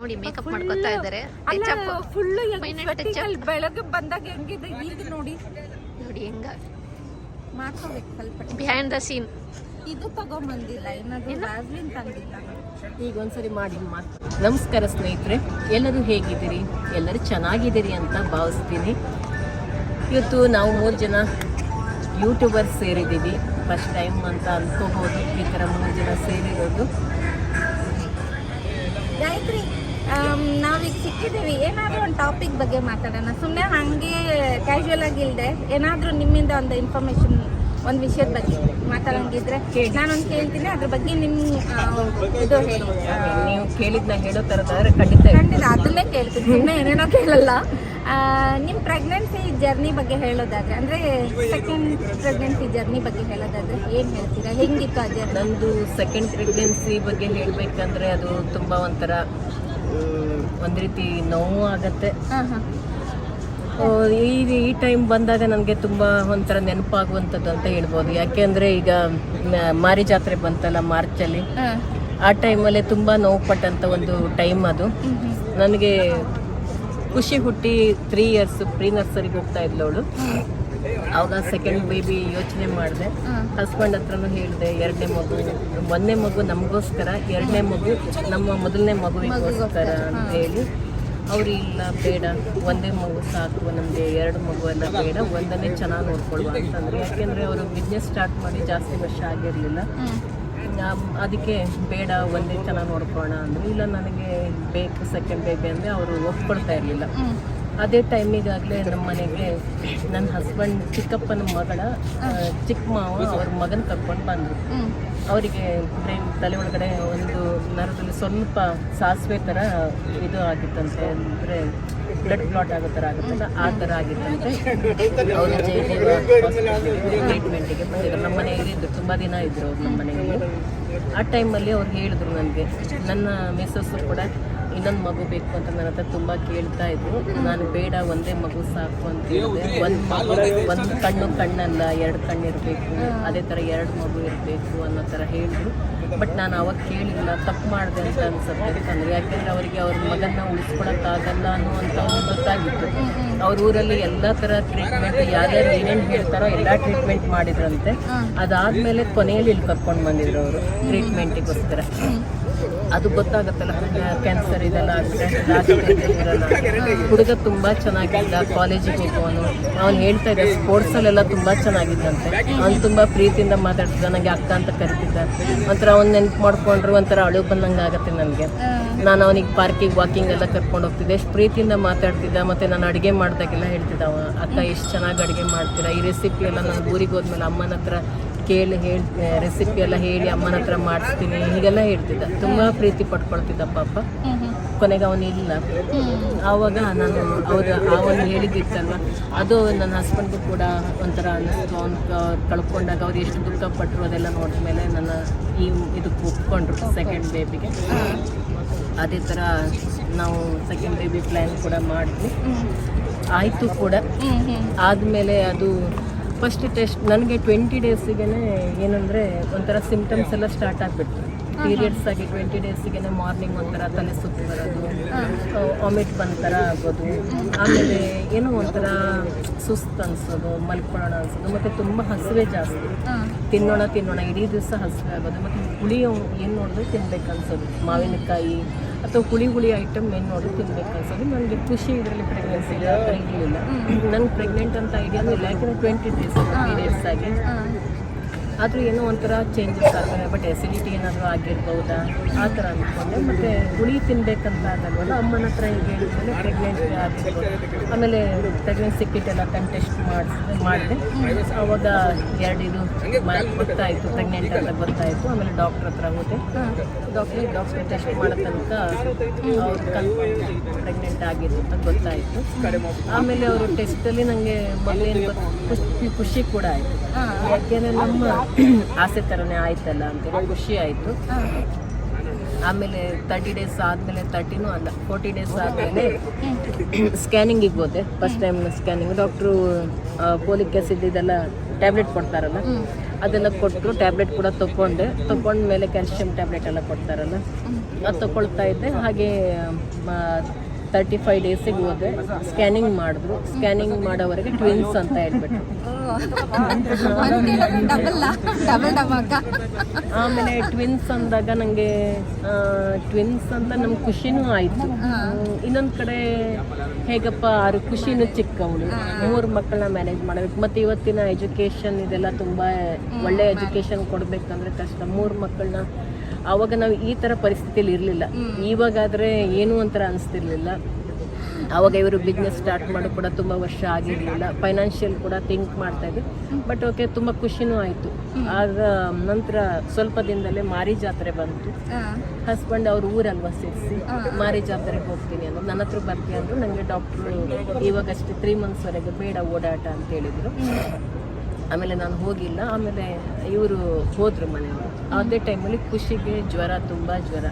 ನೋಡಿ ಮೇಕಪ್ ಮಾಡ್ಕೊತಾ ಇದ್ದಾರೆ. ಬೆಳಗ್ಗೆ ಬಂದಾಗ ಹೆಂಗಿದೆ ಈಗ ನೋಡಿ ನೋಡಿ ಹೆಂಗ ಮಾಡ್ಕೋಬೇಕು ಸ್ವಲ್ಪ ಬಿಹೈಂಡ್ ದ ಸೀನ್. ಇದು ತಗೊಂಬಂದಿಲ್ಲ, ಏನಾದ್ರು ವ್ಯಾಸ್ಲಿನ್ ತಂದಿಲ್ಲ. ಈಗ ಒಂದ್ಸರಿ ಮಾಡಿ ಮಾತು. ನಮಸ್ಕಾರ ಸ್ನೇಹಿತರೆ, ಎಲ್ಲರೂ ಹೇಗಿದ್ದೀರಿ? ಎಲ್ಲರೂ ಚೆನ್ನಾಗಿದ್ದೀರಿ ಅಂತ ಭಾವಿಸ್ತೀನಿ. ಇವತ್ತು ನಾವು 3 ಜನ ಯೂಟ್ಯೂಬರ್ಸ್ ಸೇರಿದ್ದೀವಿ. ಫಸ್ಟ್ ಟೈಮ್ ಅಂತ ಅನ್ಕೋಬೋದು ಈ ಥರ 3 ಜನ ಸೇರಿರೋದು. ಗಾಯತ್ರಿ, ನಾವೀಗ ಸಿಕ್ಕಿದ್ದೀವಿ, ಏನಾದರೂ ಒಂದು ಟಾಪಿಕ್ ಬಗ್ಗೆ ಮಾತಾಡೋಣ. ಸುಮ್ಮನೆ ಹಾಗೆ ಕ್ಯಾಶುವಲ್ ಆಗಿಲ್ಲದೆ ಏನಾದರೂ ನಿಮ್ಮಿಂದ ಒಂದು ಇನ್ಫಾರ್ಮೇಶನ್, ಒಂದು ವಿಷಯದ ಬಗ್ಗೆ ಮಾತಾಡೋಂಗಿದ್ರೆ ನಾನೊಂದು ಕೇಳ್ತೀನಿ, ಅದ್ರ ಬಗ್ಗೆ ನಿಮ್ಮ ಇದು ಹೇಳಿ. ನೀವು ಕೇಳಿದ್ನ ಹೇಳೋ ಥರದಾದ್ರೆ ಖಂಡಿತ ಅದನ್ನೇ ಕೇಳ್ತೀನಿ, ಸುಮ್ಮನೆ ಏನೇನೋ ಕೇಳಲ್ಲ. ನಿಮ್ಮ ಪ್ರೆಗ್ನೆನ್ಸಿ ಜರ್ನಿ ಬಗ್ಗೆ ಹೇಳೋದಾದ್ರೆ, ಅಂದರೆ ಸೆಕೆಂಡ್ ಪ್ರೆಗ್ನೆನ್ಸಿ ಜರ್ನಿ ಬಗ್ಗೆ ಹೇಳೋದಾದ್ರೆ ಏನು ಹೇಳ್ತೀರಾ? ಹೆಂಗಿತ್ತು ಆ ಜರ್ನಿ? ನಂದು ಸೆಕೆಂಡ್ ಪ್ರೆಗ್ನೆನ್ಸಿ ಬಗ್ಗೆ ಹೇಳಬೇಕಂದ್ರೆ ಅದು ತುಂಬ ಒಂಥರ ಒಂದು ರೀತಿ ನೋವು ಆಗತ್ತೆ. ಈ ಟೈಮ್ ಬಂದಾಗ ನನಗೆ ತುಂಬ ಒಂಥರ ನೆನಪಾಗುವಂಥದ್ದು ಅಂತ ಹೇಳ್ಬೋದು. ಯಾಕೆಂದರೆ ಈಗ ಮಾರಿ ಜಾತ್ರೆ ಬಂತಲ್ಲ ಮಾರ್ಚಲ್ಲಿ, ಆ ಟೈಮಲ್ಲೇ ತುಂಬ ನೋವು ಪಟ್ಟಂಥ ಒಂದು ಟೈಮ್ ಅದು. ನನಗೆ ಖುಷಿ ಹುಟ್ಟಿ 3 ಇಯರ್ಸ್ ಪ್ರೀ ನರ್ಸರಿಗೆ ಹೋಗ್ತಾ ಇದ್ಲು ಅವಳು. ಆವಾಗ ಸೆಕೆಂಡ್ ಬೇಬಿ ಯೋಚನೆ ಮಾಡಿದೆ, ಹಸ್ಬೆಂಡ್ ಹತ್ರನೂ ಹೇಳಿದೆ, 2ನೇ ಮಗು, 1ನೇ ಮಗು ನಮಗೋಸ್ಕರ, 2ನೇ ಮಗು ನಮ್ಮ ಮೊದಲನೇ ಮಗುವಿಗೋಸ್ಕರ ಅಂತ ಹೇಳಿ. ಅವರು ಇಲ್ಲ ಬೇಡ, 1ನೇ ಮಗು ಸಾಕು, ನಮಗೆ 2 ಮಗು ಎಲ್ಲ ಬೇಡ, 1ನೇ ಚೆನ್ನಾಗಿ ನೋಡ್ಕೊಳ್ವಾ ಅಂತಂದರೆ. ಯಾಕೆಂದರೆ ಅವರು ಬಿಸ್ನೆಸ್ ಸ್ಟಾರ್ಟ್ ಮಾಡಿ ಜಾಸ್ತಿ ವರ್ಷ ಆಗಿರಲಿಲ್ಲ. ಅದಕ್ಕೆ ಬೇಡ, 1ನೇ ಚೆನ್ನಾಗಿ ನೋಡ್ಕೊಳ್ಳೋಣ ಅಂದರು. ಇಲ್ಲ ನನಗೆ ಬೇಕು ಸೆಕೆಂಡ್ ಬೇಬಿ ಅಂದರೆ ಅವರು ಒಪ್ಕೊಳ್ತಾ ಇರಲಿಲ್ಲ. ಅದೇ ಟೈಮಿಗಾಗಲೇ ನಮ್ಮ ಮನೆಗೆ ನನ್ನ ಹಸ್ಬೆಂಡ್ ಚಿಕ್ಕಪ್ಪನ ಮಗಳ ಚಿಕ್ಕ ಮಾವ ಅವ್ರ ಮಗನ ಕರ್ಕೊಂಡು ಬಂದರು. ಅವರಿಗೆ ಬ್ರೈನ್ ತಲೆ ಒಳಗಡೆ ಒಂದು ನರದಲ್ಲಿ ಸ್ವಲ್ಪ ಸಾಸಿವೆ ಥರ ಇದು ಆಗಿತ್ತಂತೆ, ಅಂದರೆ ಬ್ಲಡ್ ಕ್ಲಾಟ್ ಆಗೋ ಥರ ಆಗುತ್ತಲ್ಲ, ಆ ಥರ ಆಗಿತ್ತಂತೆ. ಅವರು ಜಯದೇವ ಟ್ರೀಟ್ಮೆಂಟಿಗೆ ಬಂದಿದ್ರು. ನಮ್ಮ ಮನೆಯಲ್ಲಿ ಇದ್ದರು, ತುಂಬ ದಿನ ಇದ್ದರು ಅವ್ರು ನಮ್ಮ ಮನೆಯಲ್ಲಿ. ಆ ಟೈಮಲ್ಲಿ ಅವ್ರು ಹೇಳಿದ್ರು ನನಗೆ, ನನ್ನ ಮಿಸ್ಸಸ್ಸು ಕೂಡ ಇನ್ನೊಂದು ಮಗು ಬೇಕು ಅಂತ ನನ್ನ ಹತ್ರ ತುಂಬ ಕೇಳ್ತಾ ಇದ್ರು. ನಾನು ಬೇಡ, 1ನೇ ಮಗು ಸಾಕು ಅಂತ ಹೇಳಿದೆ. ಒಂದು ಕಣ್ಣು ಕಣ್ಣಲ್ಲ, 2 ಕಣ್ಣು ಇರಬೇಕು, ಅದೇ ಥರ 2 ಮಗು ಇರಬೇಕು ಅನ್ನೋ ಥರ ಹೇಳಿದ್ರು. ಬಟ್ ನಾನು ಅವಾಗ ಕೇಳಿಲ್ಲ, ತಪ್ಪು ಮಾಡಿದೆ ಅಂತ ಅನ್ಸುತ್ತೆ. ಅಂತಂದರೆ ಯಾಕೆಂದರೆ ಅವರಿಗೆ ಅವ್ರ ಮಗನ್ನ ಉಳಿಸ್ಕೊಳಕ್ಕಾಗಲ್ಲ ಅನ್ನುವಂಥ ಒಂದು ಗೊತ್ತಾಗಿತ್ತು. ಅವ್ರ ಊರಲ್ಲಿ ಎಲ್ಲ ಥರ ಟ್ರೀಟ್ಮೆಂಟ್, ಯಾರ್ಯಾರು ಏನೇನು ಹೇಳ್ತಾರೋ ಎಲ್ಲ ಟ್ರೀಟ್ಮೆಂಟ್ ಮಾಡಿದ್ರಂತೆ. ಅದಾದಮೇಲೆ ಕೊನೆಯಲ್ಲಿ ಇಲ್ಲಿ ಕರ್ಕೊಂಡು ಬಂದಿದ್ರು ಅವರು ಟ್ರೀಟ್ಮೆಂಟಿಗೋಸ್ಕರ. ಅದು ಗೊತ್ತಾಗುತ್ತಲ್ಲ, ಕ್ಯಾನ್ಸರ್ ಇದೆಲ್ಲ ಆಗುತ್ತೆ. ಹುಡುಗ ತುಂಬ ಚೆನ್ನಾಗಿದ್ದ, ಕಾಲೇಜಿಗೆ ಹೋಗೋನು. ಅವ್ನು ಹೇಳ್ತಾ ಇದ್ದ ಸ್ಪೋರ್ಟ್ಸಲ್ಲೆಲ್ಲ ತುಂಬ ಚೆನ್ನಾಗಿದ್ದಂತೆ. ಅವ್ನು ತುಂಬ ಪ್ರೀತಿಯಿಂದ ಮಾತಾಡ್ತಿದ್ದ, ನನಗೆ ಅಕ್ಕ ಅಂತ ಕರಿತಿದ್ದ. ಒಂಥರ ಅವ್ನು ನೆನ್ಪು ಮಾಡ್ಕೊಂಡ್ರು ಒಂಥರ ಅಳು ಬಂದಂಗೆ ಆಗುತ್ತೆ ನನಗೆ. ನಾನು ಅವನಿಗೆ ಪಾರ್ಕಿಗೆ ವಾಕಿಂಗ್ ಎಲ್ಲ ಕರ್ಕೊಂಡು ಹೋಗ್ತಿದ್ದೆ, ಎಷ್ಟು ಪ್ರೀತಿಯಿಂದ ಮಾತಾಡ್ತಿದ್ದ. ಮತ್ತು ನಾನು ಅಡುಗೆ ಮಾಡಿದಾಗೆಲ್ಲ ಹೇಳ್ತಿದ್ದ ಅವ, ಅಕ್ಕ ಎಷ್ಟು ಚೆನ್ನಾಗಿ ಅಡುಗೆ ಮಾಡ್ತೀರಾ, ಈ ರೆಸಿಪಿ ಎಲ್ಲ ನಾನು ಊರಿಗೆ ಹೋದ್ಮೇಲೆ ಅಮ್ಮನ ಹತ್ರ ಹೇಳಿ ರೆಸಿಪಿ ಎಲ್ಲ ಹೇಳಿ ಅಮ್ಮನ ಹತ್ರ ಮಾಡಿಸ್ತೀನಿ, ಹೀಗೆಲ್ಲ ಹೇಳ್ತಿದ್ದ. ತುಂಬ ಪ್ರೀತಿ ಪಡ್ಕೊಳ್ತಿದ್ದ ಪಾಪ. ಕೊನೆಗೆ ಅವನಿಲ್ಲ. ಆವಾಗ ನಾನು ಅವನು ಹೇಳಿದ್ದಿತ್ತಲ್ವ, ಅದು ನನ್ನ ಹಸ್ಬೆಂಡ್ಗೂ ಕೂಡ ಒಂಥರ ಅನ್ನಿಸ್ತು. ಅವ್ನು ಕಳ್ಕೊಂಡಾಗ ಅವ್ರು ಎಷ್ಟು ದುಃಖ ಪಟ್ಟರು ಅದೆಲ್ಲ ನೋಡಿದ್ಮೇಲೆ ನನ್ನ ಇದಕ್ಕೆ ಒಪ್ಕೊಂಡ್ರು ಸೆಕೆಂಡ್ ಬೇಬಿಗೆ. ಅದೇ ಥರ ನಾವು ಸೆಕೆಂಡ್ ಬೇಬಿ ಪ್ಲ್ಯಾನ್ ಕೂಡ ಮಾಡಿದ್ವಿ, ಆಯಿತು ಕೂಡ. ಆದಮೇಲೆ ಅದು ಫಸ್ಟ್ ಟೆಸ್ಟ್ ನನಗೆ 20 ಡೇಸಿಗೆ ಏನಂದರೆ ಒಂಥರ ಸಿಮ್ಟಮ್ಸ್ ಎಲ್ಲ ಸ್ಟಾರ್ಟ್ ಆಗಿಬಿಡ್ತು. ಪೀರಿಯಡ್ಸ್ ಆಗಿ 20 ಡೇಸಿಗೆ ಮಾರ್ನಿಂಗ್ ಒಂಥರ ತಲೆ ಸುತ್ತು ಬರೋದು, ವಾಮಿಟ್ ಬಂದ ಥರ ಆಗೋದು, ಆಮೇಲೆ ಏನೋ ಒಂಥರ ಸುಸ್ತು ಅನಿಸೋದು, ಮಲ್ಕೊಳ್ಳೋಣ ಅನಿಸೋದು, ಮತ್ತು ತುಂಬ ಹಸಿವೆ ಜಾಸ್ತಿ. ತಿನ್ನೋಣ ಇಡೀ ದಿವಸ ಹಸಿವೆ ಆಗೋದು, ಮತ್ತು ಹುಳಿ ಏನು ನೋಡಿದ್ರೆ ತಿನ್ಬೇಕು ಅನ್ಸೋದು. ಮಾವಿನಕಾಯಿ ಅಥವಾ ಹುಳಿ ಐಟಮ್ ಏನು ನೋಡಿದ್ರೆ ತಿನ್ಬೇಕು ಅನ್ಸೋದು. ನನಗೆ ಖುಷಿ ಇದರಲ್ಲಿ ಪ್ರೆಗ್ನೆನ್ಸಿ ಇರಲಿಲ್ಲ. ನನಗೆ ಪ್ರೆಗ್ನೆಂಟ್ ಅಂತ ಐಡಿಯಾನೂ ಇಲ್ಲ, ಯಾಕೆಂದರೆ 20 ಡೇಸ್ ಪೀರಿಯಡ್ಸ್ ಆಗಿ. ಆದರೂ ಏನೋ ಒಂಥರ ಚೇಂಜಸ್ ಆಗ್ತದೆ. ಬಟ್ ಎಸಿಡಿಟಿ ಏನಾದರೂ ಆಗಿರ್ಬೋದಾ ಆ ಥರ ಅಂದ್ಕೊಂಡೆ. ಮತ್ತು ಹುಳಿ ತಿನ್ನಬೇಕಂತ ಆದಲ್ವಲ್ಲ, ಅಮ್ಮನ ಹತ್ರ ಈಗ ಹೇಳಿದ್ಮೇಲೆ ಪ್ರೆಗ್ನೆಂಟ್ ಆಗಿರ್ಬೋದು. ಆಮೇಲೆ ಪ್ರೆಗ್ನೆನ್ಸಿ ಕಿಟ್ ಎಲ್ಲ ತಂದು ಟೆಸ್ಟ್ ಮಾಡಿದೆ. ಆವಾಗ 2 ಇದು ಗೊತ್ತಾಯಿತು, ಪ್ರೆಗ್ನೆಂಟ್ ಅಂತ ಗೊತ್ತಾಯಿತು. ಆಮೇಲೆ ಡಾಕ್ಟ್ರ್ ಹತ್ರ ಹೋದೆ. ಡಾಕ್ಟ್ರ್ ಟೆಸ್ಟ್ ಮಾಡೋ ತನಕ ಅವ್ರು ಕನ್ಫರ್ಮ್ ಪ್ರೆಗ್ನೆಂಟ್ ಆಗಿದ್ದು ಅಂತ ಗೊತ್ತಾಯಿತು. ಆಮೇಲೆ ಅವರು ಟೆಸ್ಟಲ್ಲಿ ನನಗೆ ಮೊದಲೇನು ಖುಷಿ ಕೂಡ ಆಯಿತು. ಯಾಕೆಂದರೆ ನಮ್ಮ ಆಸೆ ಥರನೇ ಆಯ್ತಲ್ಲ ಅಂತೇಳಿ ಖುಷಿ ಆಯಿತು. ಆಮೇಲೆ 30 ಡೇಸ್ ಆದಮೇಲೆ 30ನೂ ಅಲ್ಲ 40 ಡೇಸ್ ಆದಮೇಲೆ ಸ್ಕ್ಯಾನಿಂಗಿಗೆ ಹೋದೆ. First time scanning doctor folic acid ಇದೆಲ್ಲ ಟ್ಯಾಬ್ಲೆಟ್ ಕೊಡ್ತಾರಲ್ಲ ಅದೆಲ್ಲ ಕೊಟ್ಟರು. ಟ್ಯಾಬ್ಲೆಟ್ ಕೂಡ ತಗೊಂಡ್ಮೇಲೆ ಕ್ಯಾಲ್ಶಿಯಂ ಟ್ಯಾಬ್ಲೆಟ್ ಎಲ್ಲ ಕೊಡ್ತಾರಲ್ಲ ಅದು ತಗೊಳ್ತಾ ಇದ್ದೆ. ಹಾಗೆ 35 ಡೇಸಿಗೆ ಹೋದೆ. ಸ್ಕ್ಯಾನಿಂಗ್ ಮಾಡಿದ್ರು. ಸ್ಕ್ಯಾನಿಂಗ್ ಮಾಡೋವರೆಗೆ ಟ್ವಿನ್ಸ್ ಅಂತ ಹೇಳ್ಬಿಟ್ರು. ಆಮೇಲೆ ಟ್ವಿನ್ಸ್ ಅಂದಾಗ ನನಗೆ ಟ್ವಿನ್ಸ್ ಅಂತ ನಮ್ಗೆ ಖುಷಿನೂ ಆಯಿತು. ಇನ್ನೊಂದು ಕಡೆ ಹೇಗಪ್ಪ ಅವ್ರ ಖುಷಿನೂ ಚಿಕ್ಕವಳು, 3 ಮಕ್ಕಳನ್ನ ಮ್ಯಾನೇಜ್ ಮಾಡಬೇಕು. ಮತ್ತು ಇವತ್ತಿನ ಎಜುಕೇಷನ್ ಇದೆಲ್ಲ ತುಂಬ ಒಳ್ಳೆ ಎಜುಕೇಷನ್ ಕೊಡಬೇಕಂದ್ರೆ ಕಷ್ಟ. 3 ಮಕ್ಕಳನ್ನ ಆವಾಗ ನಾವು ಈ ಥರ ಪರಿಸ್ಥಿತಿಯಲ್ಲಿ ಇರಲಿಲ್ಲ. ಇವಾಗಾದರೆ ಏನೂ ಒಂಥರ ಅನಿಸ್ತಿರ್ಲಿಲ್ಲ. ಆವಾಗ ಇವರು ಬಿಸ್ನೆಸ್ ಸ್ಟಾರ್ಟ್ ಮಾಡೋ ಕೂಡ ತುಂಬ ವರ್ಷ ಆಗಿರಲಿಲ್ಲ. ಫೈನಾನ್ಷಿಯಲ್ ಕೂಡ ಥಿಂಕ್ ಮಾಡ್ತಾಯಿದ್ದೆ. ಬಟ್ ಓಕೆ, ತುಂಬ ಖುಷಿನೂ ಆಯಿತು. ಆಗ ನಂತರ ಸ್ವಲ್ಪ ದಿನದಲ್ಲೇ ಮಾರಿ ಜಾತ್ರೆ ಬಂತು. ಹಸ್ಬೆಂಡ್ ಅವ್ರ ಊರಲ್ವ ಸೇರಿಸಿ ಮಾರಿ ಜಾತ್ರೆಗೆ ಹೋಗ್ತೀನಿ ಅನ್ನೋದು. ನನ್ನ ಹತ್ರ ಬರ್ತೀನಿ ಅಂದರು. ನನಗೆ ಡಾಕ್ಟ್ರು ಇವಾಗಷ್ಟೇ 3 ಮಂತ್ಸ್ವರೆಗೆ ಬೇಡ ಓಡಾಟ ಅಂತ ಹೇಳಿದರು. ಆಮೇಲೆ ನಾನು ಹೋಗಿಲ್ಲ. ಆಮೇಲೆ ಇವರು ಹೋದರು ಮನೆಯವರು. ಅದೇ ಟೈಮಲ್ಲಿ ಖುಷಿಗೆ ಜ್ವರ, ತುಂಬ ಜ್ವರ.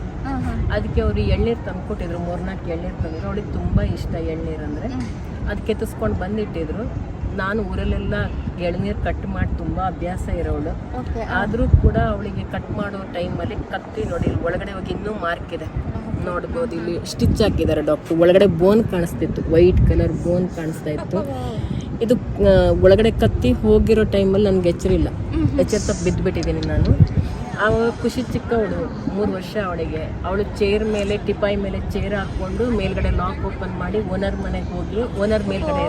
ಅದಕ್ಕೆ ಅವರು ಎಳ್ನೀರು ತಂದುಕೊಟ್ಟಿದ್ರು. 3-4 ಎಳ್ನೀರು ತಂದಿದ್ರು. ಅವಳಿಗೆ ತುಂಬ ಇಷ್ಟ ಎಳ್ನೀರು ಅಂದರೆ. ಅದು ಕೆತ್ತಿಸ್ಕೊಂಡು ಬಂದಿಟ್ಟಿದ್ರು. ನಾನು ಊರಲ್ಲೆಲ್ಲ ಎಳ್ನೀರು ಕಟ್ ಮಾಡಿ ತುಂಬ ಅಭ್ಯಾಸ ಇರೋಳು. ಆದರೂ ಕೂಡ ಅವಳಿಗೆ ಕಟ್ ಮಾಡೋ ಟೈಮಲ್ಲಿ ಕತ್ತಿ ನೋಡಿ ಒಳಗಡೆ ಹೋಗಿ ಇನ್ನೂ ಮಾರ್ಕ್ ಇದೆ ನೋಡ್ಬೋದು. ಇಲ್ಲಿ ಸ್ಟಿಚ್ ಹಾಕಿದ್ದಾರೆ ಡಾಕ್ಟ್ರು. ಒಳಗಡೆ ಬೋನ್ ಕಾಣಿಸ್ತಿತ್ತು, ವೈಟ್ ಕಲರ್ ಬೋನ್ ಕಾಣಿಸ್ತಾ ಇತ್ತು. ಇದು ಒಳಗಡೆ ಕತ್ತಿ ಹೋಗಿರೋ ಟೈಮಲ್ಲಿ ನನಗೆ ಎಚ್ಚರ ಬಿದ್ದುಬಿಟ್ಟಿದ್ದೀನಿ ನಾನು. ಆವಾಗ ಖುಷಿ ಚಿಕ್ಕವಳು, 3 ವರ್ಷ ಅವಳಿಗೆ. ಅವಳು ಚೇರ್ ಮೇಲೆ ಟಿಪಾಯಿ ಮೇಲೆ ಚೇರ್ ಹಾಕ್ಕೊಂಡು ಮೇಲ್ಗಡೆ ಲಾಕ್ ಓಪನ್ ಮಾಡಿ ಓನರ್ ಮನೆಗೆ ಹೋಗಿ ಓನರ್ ಮೇಲ್ಗಡೆ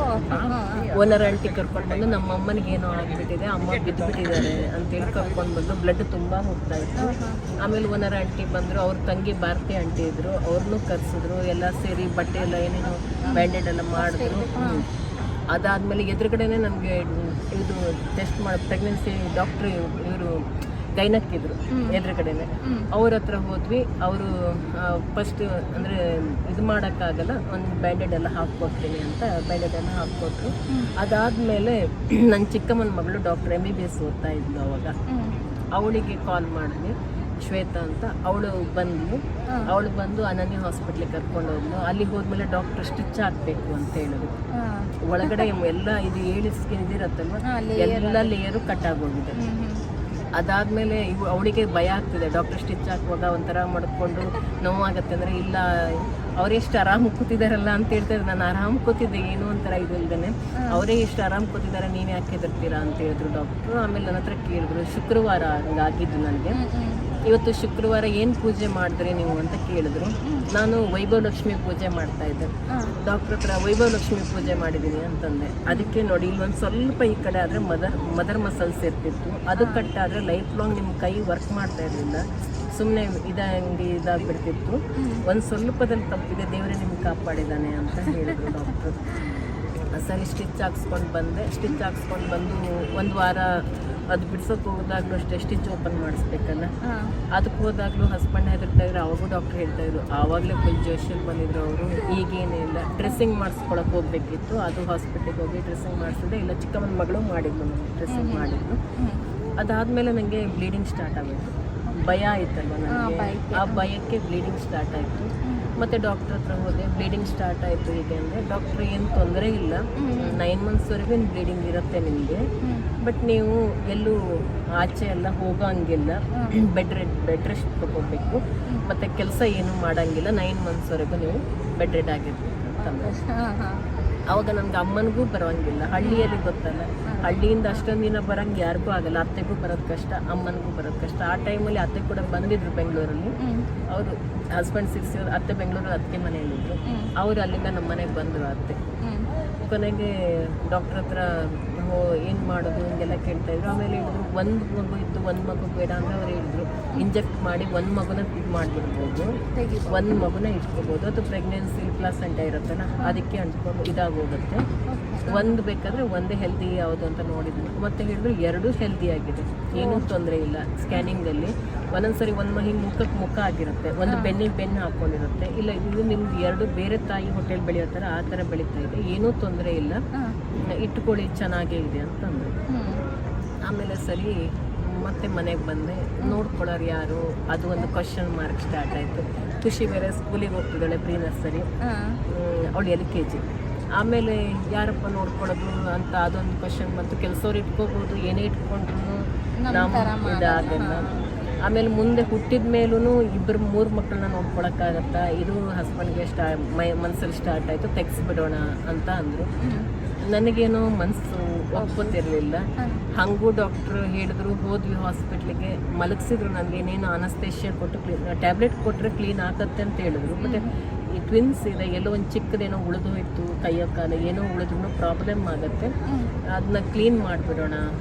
ಓನರ್ ಆಂಟಿ ಕರ್ಕೊಂಡು ಬಂದು ನಮ್ಮ ಅಮ್ಮನಿಗೆ ಏನೋ ಆಗಿಬಿಟ್ಟಿದೆ, ಅಮ್ಮ ಬಿದ್ದುಬಿಟ್ಟಿದ್ದಾರೆ ಅಂತೇಳಿ ಕರ್ಕೊಂಡು ಬಂದು. ಬ್ಲಡ್ ತುಂಬ ಹೋಗ್ತಾ ಇತ್ತು. ಆಮೇಲೆ ಓನರ್ ಆಂಟಿ ಬಂದರು. ಅವ್ರ ತಂಗಿ ಭಾರತಿ ಆಂಟಿ ಇದ್ದರು. ಅವ್ರನ್ನೂ ಕರೆಸಿದ್ರು. ಎಲ್ಲ ಸೇರಿ ಬಟ್ಟೆ ಎಲ್ಲ ಏನೇನೋ ಬ್ಯಾಂಡೇಡ್ ಎಲ್ಲ ಮಾಡಿದ್ರು. ಅದಾದಮೇಲೆ ಎದುರುಗಡೆನೇ ನನಗೆ ಇದು ಟೆಸ್ಟ್ ಮಾಡಿ ಪ್ರೆಗ್ನೆನ್ಸಿ ಡಾಕ್ಟ್ರು ಇವರು ಗೈನಕ್ಕಿದ್ರು ಎದುರುಗಡೆನೆ. ಅವ್ರ ಹತ್ರ ಹೋದ್ವಿ. ಅವರು ಫಸ್ಟ್ ಅಂದರೆ ಇದು ಮಾಡೋಕ್ಕಾಗಲ್ಲ, ಒಂದು ಬ್ಯಾಂಡೇಡ್ ಎಲ್ಲ ಹಾಕ್ಕೊಡ್ತೀನಿ ಅಂತ ಬ್ಯಾಂಡೇಡ್ ಎಲ್ಲ ಹಾಕ್ಕೊಟ್ರು. ಅದಾದಮೇಲೆ ನನ್ನ ಚಿಕ್ಕಮ್ಮನ ಮಗಳು ಡಾಕ್ಟರ್ MBBS ಓದ್ತಾ ಇದ್ಲು ಅವಾಗ. ಅವಳಿಗೆ ಕಾಲ್ ಮಾಡಿದ್ವಿ, ಶ್ವೇತಾ ಅಂತ. ಅವಳು ಬಂದು ಅನನ್ಯ ಹಾಸ್ಪಿಟ್ಲಿಗೆ ಕರ್ಕೊಂಡು ಹೋದ್ಲು. ಅಲ್ಲಿಗೆ ಹೋದ್ಮೇಲೆ ಡಾಕ್ಟರ್ ಸ್ಟಿಚ್ ಹಾಕಬೇಕು ಅಂತ ಹೇಳಿದ್ರು. ಒಳಗಡೆ ಎಲ್ಲ ಇದು 7 ಸ್ಕಿನ್ ಇದಿರತ್ತಲ್ವ, ಎಲ್ಲ ಲೇಯರು ಕಟ್ ಆಗೋಗಿದೆ. ಅದಾದಮೇಲೆ ಅವಳಿಗೆ ಭಯ ಆಗ್ತಿದೆ. ಡಾಕ್ಟರ್ ಸ್ಟಿಚ್ ಹಾಕುವಾಗ ಒಂಥರ ಮಾಡಿಕೊಂಡು ನೋವಾಗತ್ತೆ ಅಂದರೆ, ಇಲ್ಲ ಅವರೆಷ್ಟು ಆರಾಮ್ ಕೂತಿದ್ದಾರಲ್ಲ ಅಂತ ಹೇಳ್ತಾರೆ. ನಾನು ಆರಾಮ್ ಕೂತಿದ್ದೆ, ಏನೋ ಒಂಥರ ಇದು ಇಲ್ದೇ. ಅವರೇ ಎಷ್ಟು ಆರಾಮ್ ಕೂತಿದ್ದಾರೆ, ನೀವು ಯಾಕೆ ಹೆದರ್ತೀರಾ ಅಂತ ಹೇಳಿದ್ರು ಡಾಕ್ಟ್ರು. ಆಮೇಲೆ ನನ್ನ ಹತ್ರ ಕೇಳಿದ್ರು. ಶುಕ್ರವಾರ ಹಂಗಾಗಿದ್ದು ನನಗೆ. ಇವತ್ತು ಶುಕ್ರವಾರ ಏನು ಪೂಜೆ ಮಾಡಿದ್ರಿ ನೀವು ಅಂತ ಕೇಳಿದ್ರು. ನಾನು ವೈಭವ ಲಕ್ಷ್ಮಿ ಪೂಜೆ ಮಾಡ್ತಾ ಇದ್ದೆ. ಡಾಕ್ಟ್ರ್ ಹತ್ರ ವೈಭವ ಲಕ್ಷ್ಮಿ ಪೂಜೆ ಮಾಡಿದ್ದೀನಿ ಅಂತಂದೆ. ಅದಕ್ಕೆ ನೋಡಿ, ಇಲ್ಲೊಂದು ಸ್ವಲ್ಪ ಈ ಕಡೆ ಆದರೆ ಮದರ್ ಮಸಲ್ಸ್ ಇರ್ತಿತ್ತು. ಅದು ಕಟ್ಟಾದರೆ ಲೈಫ್ ಲಾಂಗ್ ನಿಮ್ಮ ಕೈ ವರ್ಕ್ ಮಾಡ್ತಾ ಇರಲಿಲ್ಲ, ಸುಮ್ಮನೆ ಇದಾಗ್ಬಿಡ್ತಿತ್ತು. ಒಂದು ಸ್ವಲ್ಪದಲ್ಲಿ ತಪ್ಪಿದೆ, ದೇವರೇ ನಿಮ್ಗೆ ಕಾಪಾಡಿದ್ದಾನೆ ಅಂತ ಹೇಳಿದ್ರು ಡಾಕ್ಟ್ರು. ಸರಿ, ಸ್ಟಿಚ್ ಹಾಕ್ಸ್ಕೊಂಡು ಬಂದೆ. ಸ್ಟಿಚ್ ಹಾಕ್ಸ್ಕೊಂಡು ಬಂದು 1 ವಾರ ಅದು ಬಿಡ್ಸೋಕೆ ಹೋದಾಗಲೂ ಅಷ್ಟೇ ಸ್ಟಿಚ್ ಓಪನ್ ಮಾಡಿಸ್ಬೇಕಲ್ಲ. ಅದಕ್ಕೆ ಹೋದಾಗಲೂ ಹಸ್ಬೆಂಡ್ ಹೆದರ್ತಾಯಿದ್ರು. ಅವಾಗೂ ಡಾಕ್ಟ್ರ್ ಹೇಳ್ತಾಯಿದ್ರು. ಆವಾಗಲೇ ಫುಲ್ ಜೋಶಲ್ಲಿ ಬಂದಿದ್ರು ಅವರು. ಈಗೇನಿಲ್ಲ, ಡ್ರೆಸ್ಸಿಂಗ್ ಮಾಡಿಸ್ಕೊಳಕ್ಕೆ ಹೋಗಬೇಕಿತ್ತು. ಅದು ಹಾಸ್ಪಿಟ್ಲಿಗೆ ಹೋಗಿ ಡ್ರೆಸ್ಸಿಂಗ್ ಮಾಡಿಸಿದೆ. ಇಲ್ಲ, ಚಿಕ್ಕಮ್ಮನ ಮಗಳು ಮಾಡಿದ್ಲು, ನನಗೆ ಡ್ರೆಸ್ಸಿಂಗ್ ಮಾಡಿದ್ಲು. ಅದಾದಮೇಲೆ ನನಗೆ ಬ್ಲೀಡಿಂಗ್ ಸ್ಟಾರ್ಟ್ ಆಗೋದು. ಭಯ ಆಯ್ತಲ್ವ ನನಗೆ, ಆ ಭಯಕ್ಕೆ ಬ್ಲೀಡಿಂಗ್ ಸ್ಟಾರ್ಟ್ ಆಯಿತು. ಮತ್ತು ಡಾಕ್ಟ್ರ್ ಹತ್ರ ಹೋದೆ. ಬ್ಲೀಡಿಂಗ್ ಸ್ಟಾರ್ಟ್ ಆಯಿತು ಹೀಗೆ ಅಂದರೆ ಡಾಕ್ಟ್ರು ಏನು ತೊಂದರೆ ಇಲ್ಲ, 9 ಮಂತ್ಸ್ವರೆಗೂ ಬ್ಲೀಡಿಂಗ್ ಇರುತ್ತೆ ನಿಮಗೆ. ಬಟ್ ನೀವು ಎಲ್ಲೂ ಆಚೆ ಎಲ್ಲ ಹೋಗೋಂಗಿಲ್ಲ, ಬೆಡ್ ರೆಸ್ಟ್ ತಗೋಬೇಕು, ಮತ್ತು ಕೆಲಸ ಏನೂ ಮಾಡೋಂಗಿಲ್ಲ. 9 ಮಂತ್ಸ್ವರೆಗೂ ನೀವು ಬೆಡ್ ರೆಡ್ ಆಗಿರ್ಬೇಕು ಅಂತಂದ್ರೆ. ಆವಾಗ ನನಗೆ ಅಮ್ಮನಿಗೂ ಬರೋಂಗಿಲ್ಲ. ಹಳ್ಳಿಯಲ್ಲಿ ಗೊತ್ತಲ್ಲ, ಹಳ್ಳಿಯಿಂದ ಅಷ್ಟೊಂದು ದಿನ ಬರೋಂಗೆ ಯಾರಿಗೂ ಆಗಲ್ಲ. ಅತ್ತೆಗೂ ಬರೋದು ಕಷ್ಟ, ಅಮ್ಮನಿಗೂ ಬರೋದು ಕಷ್ಟ. ಆ ಟೈಮಲ್ಲಿ ಅತ್ತೆ ಕೂಡ ಬಂದಿದ್ರು ಬೆಂಗಳೂರಲ್ಲಿ. ಅವರು ಹಸ್ಬೆಂಡ್ 6 years ಅತ್ತೆ ಬೆಂಗಳೂರಲ್ಲಿ ಅತ್ತೆ ಮನೆಯಲ್ಲಿದ್ದರು. ಅವರು ಅಲ್ಲಿಂದ ನಮ್ಮ ಮನೆಗೆ ಬಂದರು ಅತ್ತೆ. ಕೊನೆಗೆ ಡಾಕ್ಟ್ರ್ ಹತ್ರ ಏನು ಮಾಡೋದು ಹಿಂಗೆಲ್ಲ ಕೇಳ್ತಾಯಿದ್ರು. ಆಮೇಲೆ ಹೇಳಿದ್ರು, 1 ಮಗು ಇತ್ತು, 1 ಮಗು ಬೇಡ ಅಂದರೆ ಅವ್ರು ಹೇಳಿದ್ರು, ಇಂಜೆಕ್ಟ್ ಮಾಡಿ 1 ಮಗುನ ಇದು ಮಾಡಿಬಿಡ್ಬೋದು, 1 ಮಗುನ ಇಟ್ಕೋಬೋದು. ಅದು ಪ್ರೆಗ್ನೆನ್ಸಿ ಪ್ಲಾಸೆಂಟಾ ಇರುತ್ತಲ್ಲ, ಅದಕ್ಕೆ ಅಂಟ್ಕೊಂಡು ಇದಾಗೋಗುತ್ತೆ. 1 ಬೇಕಾದರೆ 1 ಹೆಲ್ದಿ ಯಾವುದು ಅಂತ ನೋಡಿದ್ವಿ. ಮತ್ತು ಹೇಳಿದ್ರು 2 ಹೆಲ್ದಿ ಆಗಿದೆ, ಏನೂ ತೊಂದರೆ ಇಲ್ಲ. ಸ್ಕ್ಯಾನಿಂಗಲ್ಲಿ ಒಂದೊಂದ್ಸರಿ 1 ಹಿಂಗೆ ಮುಖಕ್ಕೆ ಮುಖ ಆಗಿರುತ್ತೆ, 1 ಬೆನ್ನಿಗೆ ಬೆನ್ನು ಹಾಕ್ಕೊಂಡಿರುತ್ತೆ. ಇಲ್ಲ, ಇದು ನಿಮ್ದು 2 ಬೇರೆ ತಾಯಿ ಹೊಟ್ಟೆಲ್ ಬೆಳೆಯೋ ಥರ ಆ ಥರ ಬೆಳೀತಾ ಇದೆ, ಏನೂ ತೊಂದರೆ ಇಲ್ಲ, ಇಟ್ಕೊಳ್ಳಿ, ಚೆನ್ನಾಗೇ ಇದೆ ಅಂತಂದರು. ಆಮೇಲೆ ಸರಿ ಮತ್ತೆ ಮನೆಗೆ ಬಂದೆ. ನೋಡ್ಕೊಳ್ಳೋರು ಯಾರು, ಅದು ಒಂದು ಕ್ವಶನ್ ಮಾರ್ಕ್ ಸ್ಟಾರ್ಟ್ ಆಯಿತು. ಖುಷಿ ಬೇರೆ ಸ್ಕೂಲಿಗೆ ಹೋಗ್ತಿದ್ದಾಳೆ, ಪ್ರೀ ನರ್ಸರಿ, ಅವಳು LKG. ಆಮೇಲೆ ಯಾರಪ್ಪ ನೋಡ್ಕೊಳ್ಳೋದು ಅಂತ ಅದೊಂದು ಕ್ವಶನ್ ಬಂತು. ಕೆಲಸವ್ರು ಇಟ್ಕೋಬೋದು, ಏನೇ ಇಟ್ಕೊಂಡ್ರು ನಮ್ಮ ಇದಾಗಲ್ಲ. ಆಮೇಲೆ ಮುಂದೆ ಹುಟ್ಟಿದ ಮೇಲೂ 2-3 ಮಕ್ಕಳನ್ನ ನೋಡ್ಕೊಳಕ್ಕಾಗತ್ತಾ, ಇದು ಹಸ್ಬೆಂಡ್ಗೆ ಮನಸ್ಸಲ್ಲಿ ಸ್ಟಾರ್ಟ್ ಆಯಿತು, ತೆಗೆಸ್ಬಿಡೋಣ ಅಂತ ಅಂದರು. ನನಗೇನೋ ಮನಸ್ಸು ಒಪ್ಕೋತಿರ್ಲಿಲ್ಲ. ಹಾಗೂ ಡಾಕ್ಟ್ರು ಹೇಳಿದ್ರು, ಹೋದ್ವಿ ಹಾಸ್ಪಿಟ್ಲಿಗೆ, ಮಲಗಿಸಿದ್ರು ನನಗೇನೇನು ಅನಸ್ತೇಷಿಯಾ ಕೊಟ್ಟು ಟ್ಯಾಬ್ಲೆಟ್ ಕೊಟ್ಟರೆ ಕ್ಲೀನ್ ಆಗತ್ತೆ ಅಂತ ಹೇಳಿದ್ರು. ಬಟ್ ಈ ಟ್ವಿನ್ಸ್ ಇದೆ, ಎಲ್ಲೋ ಒಂದು ಚಿಕ್ಕದೇನೋ ಉಳಿದೋಯ್ತು, ಕೈಯೋ ಕಾಲ ಏನೋ ಉಳಿದ್ರೂ ಪ್ರಾಬ್ಲಮ್ ಆಗುತ್ತೆ, ಅದನ್ನ ಕ್ಲೀನ್ ಮಾಡಿಬಿಡೋಣ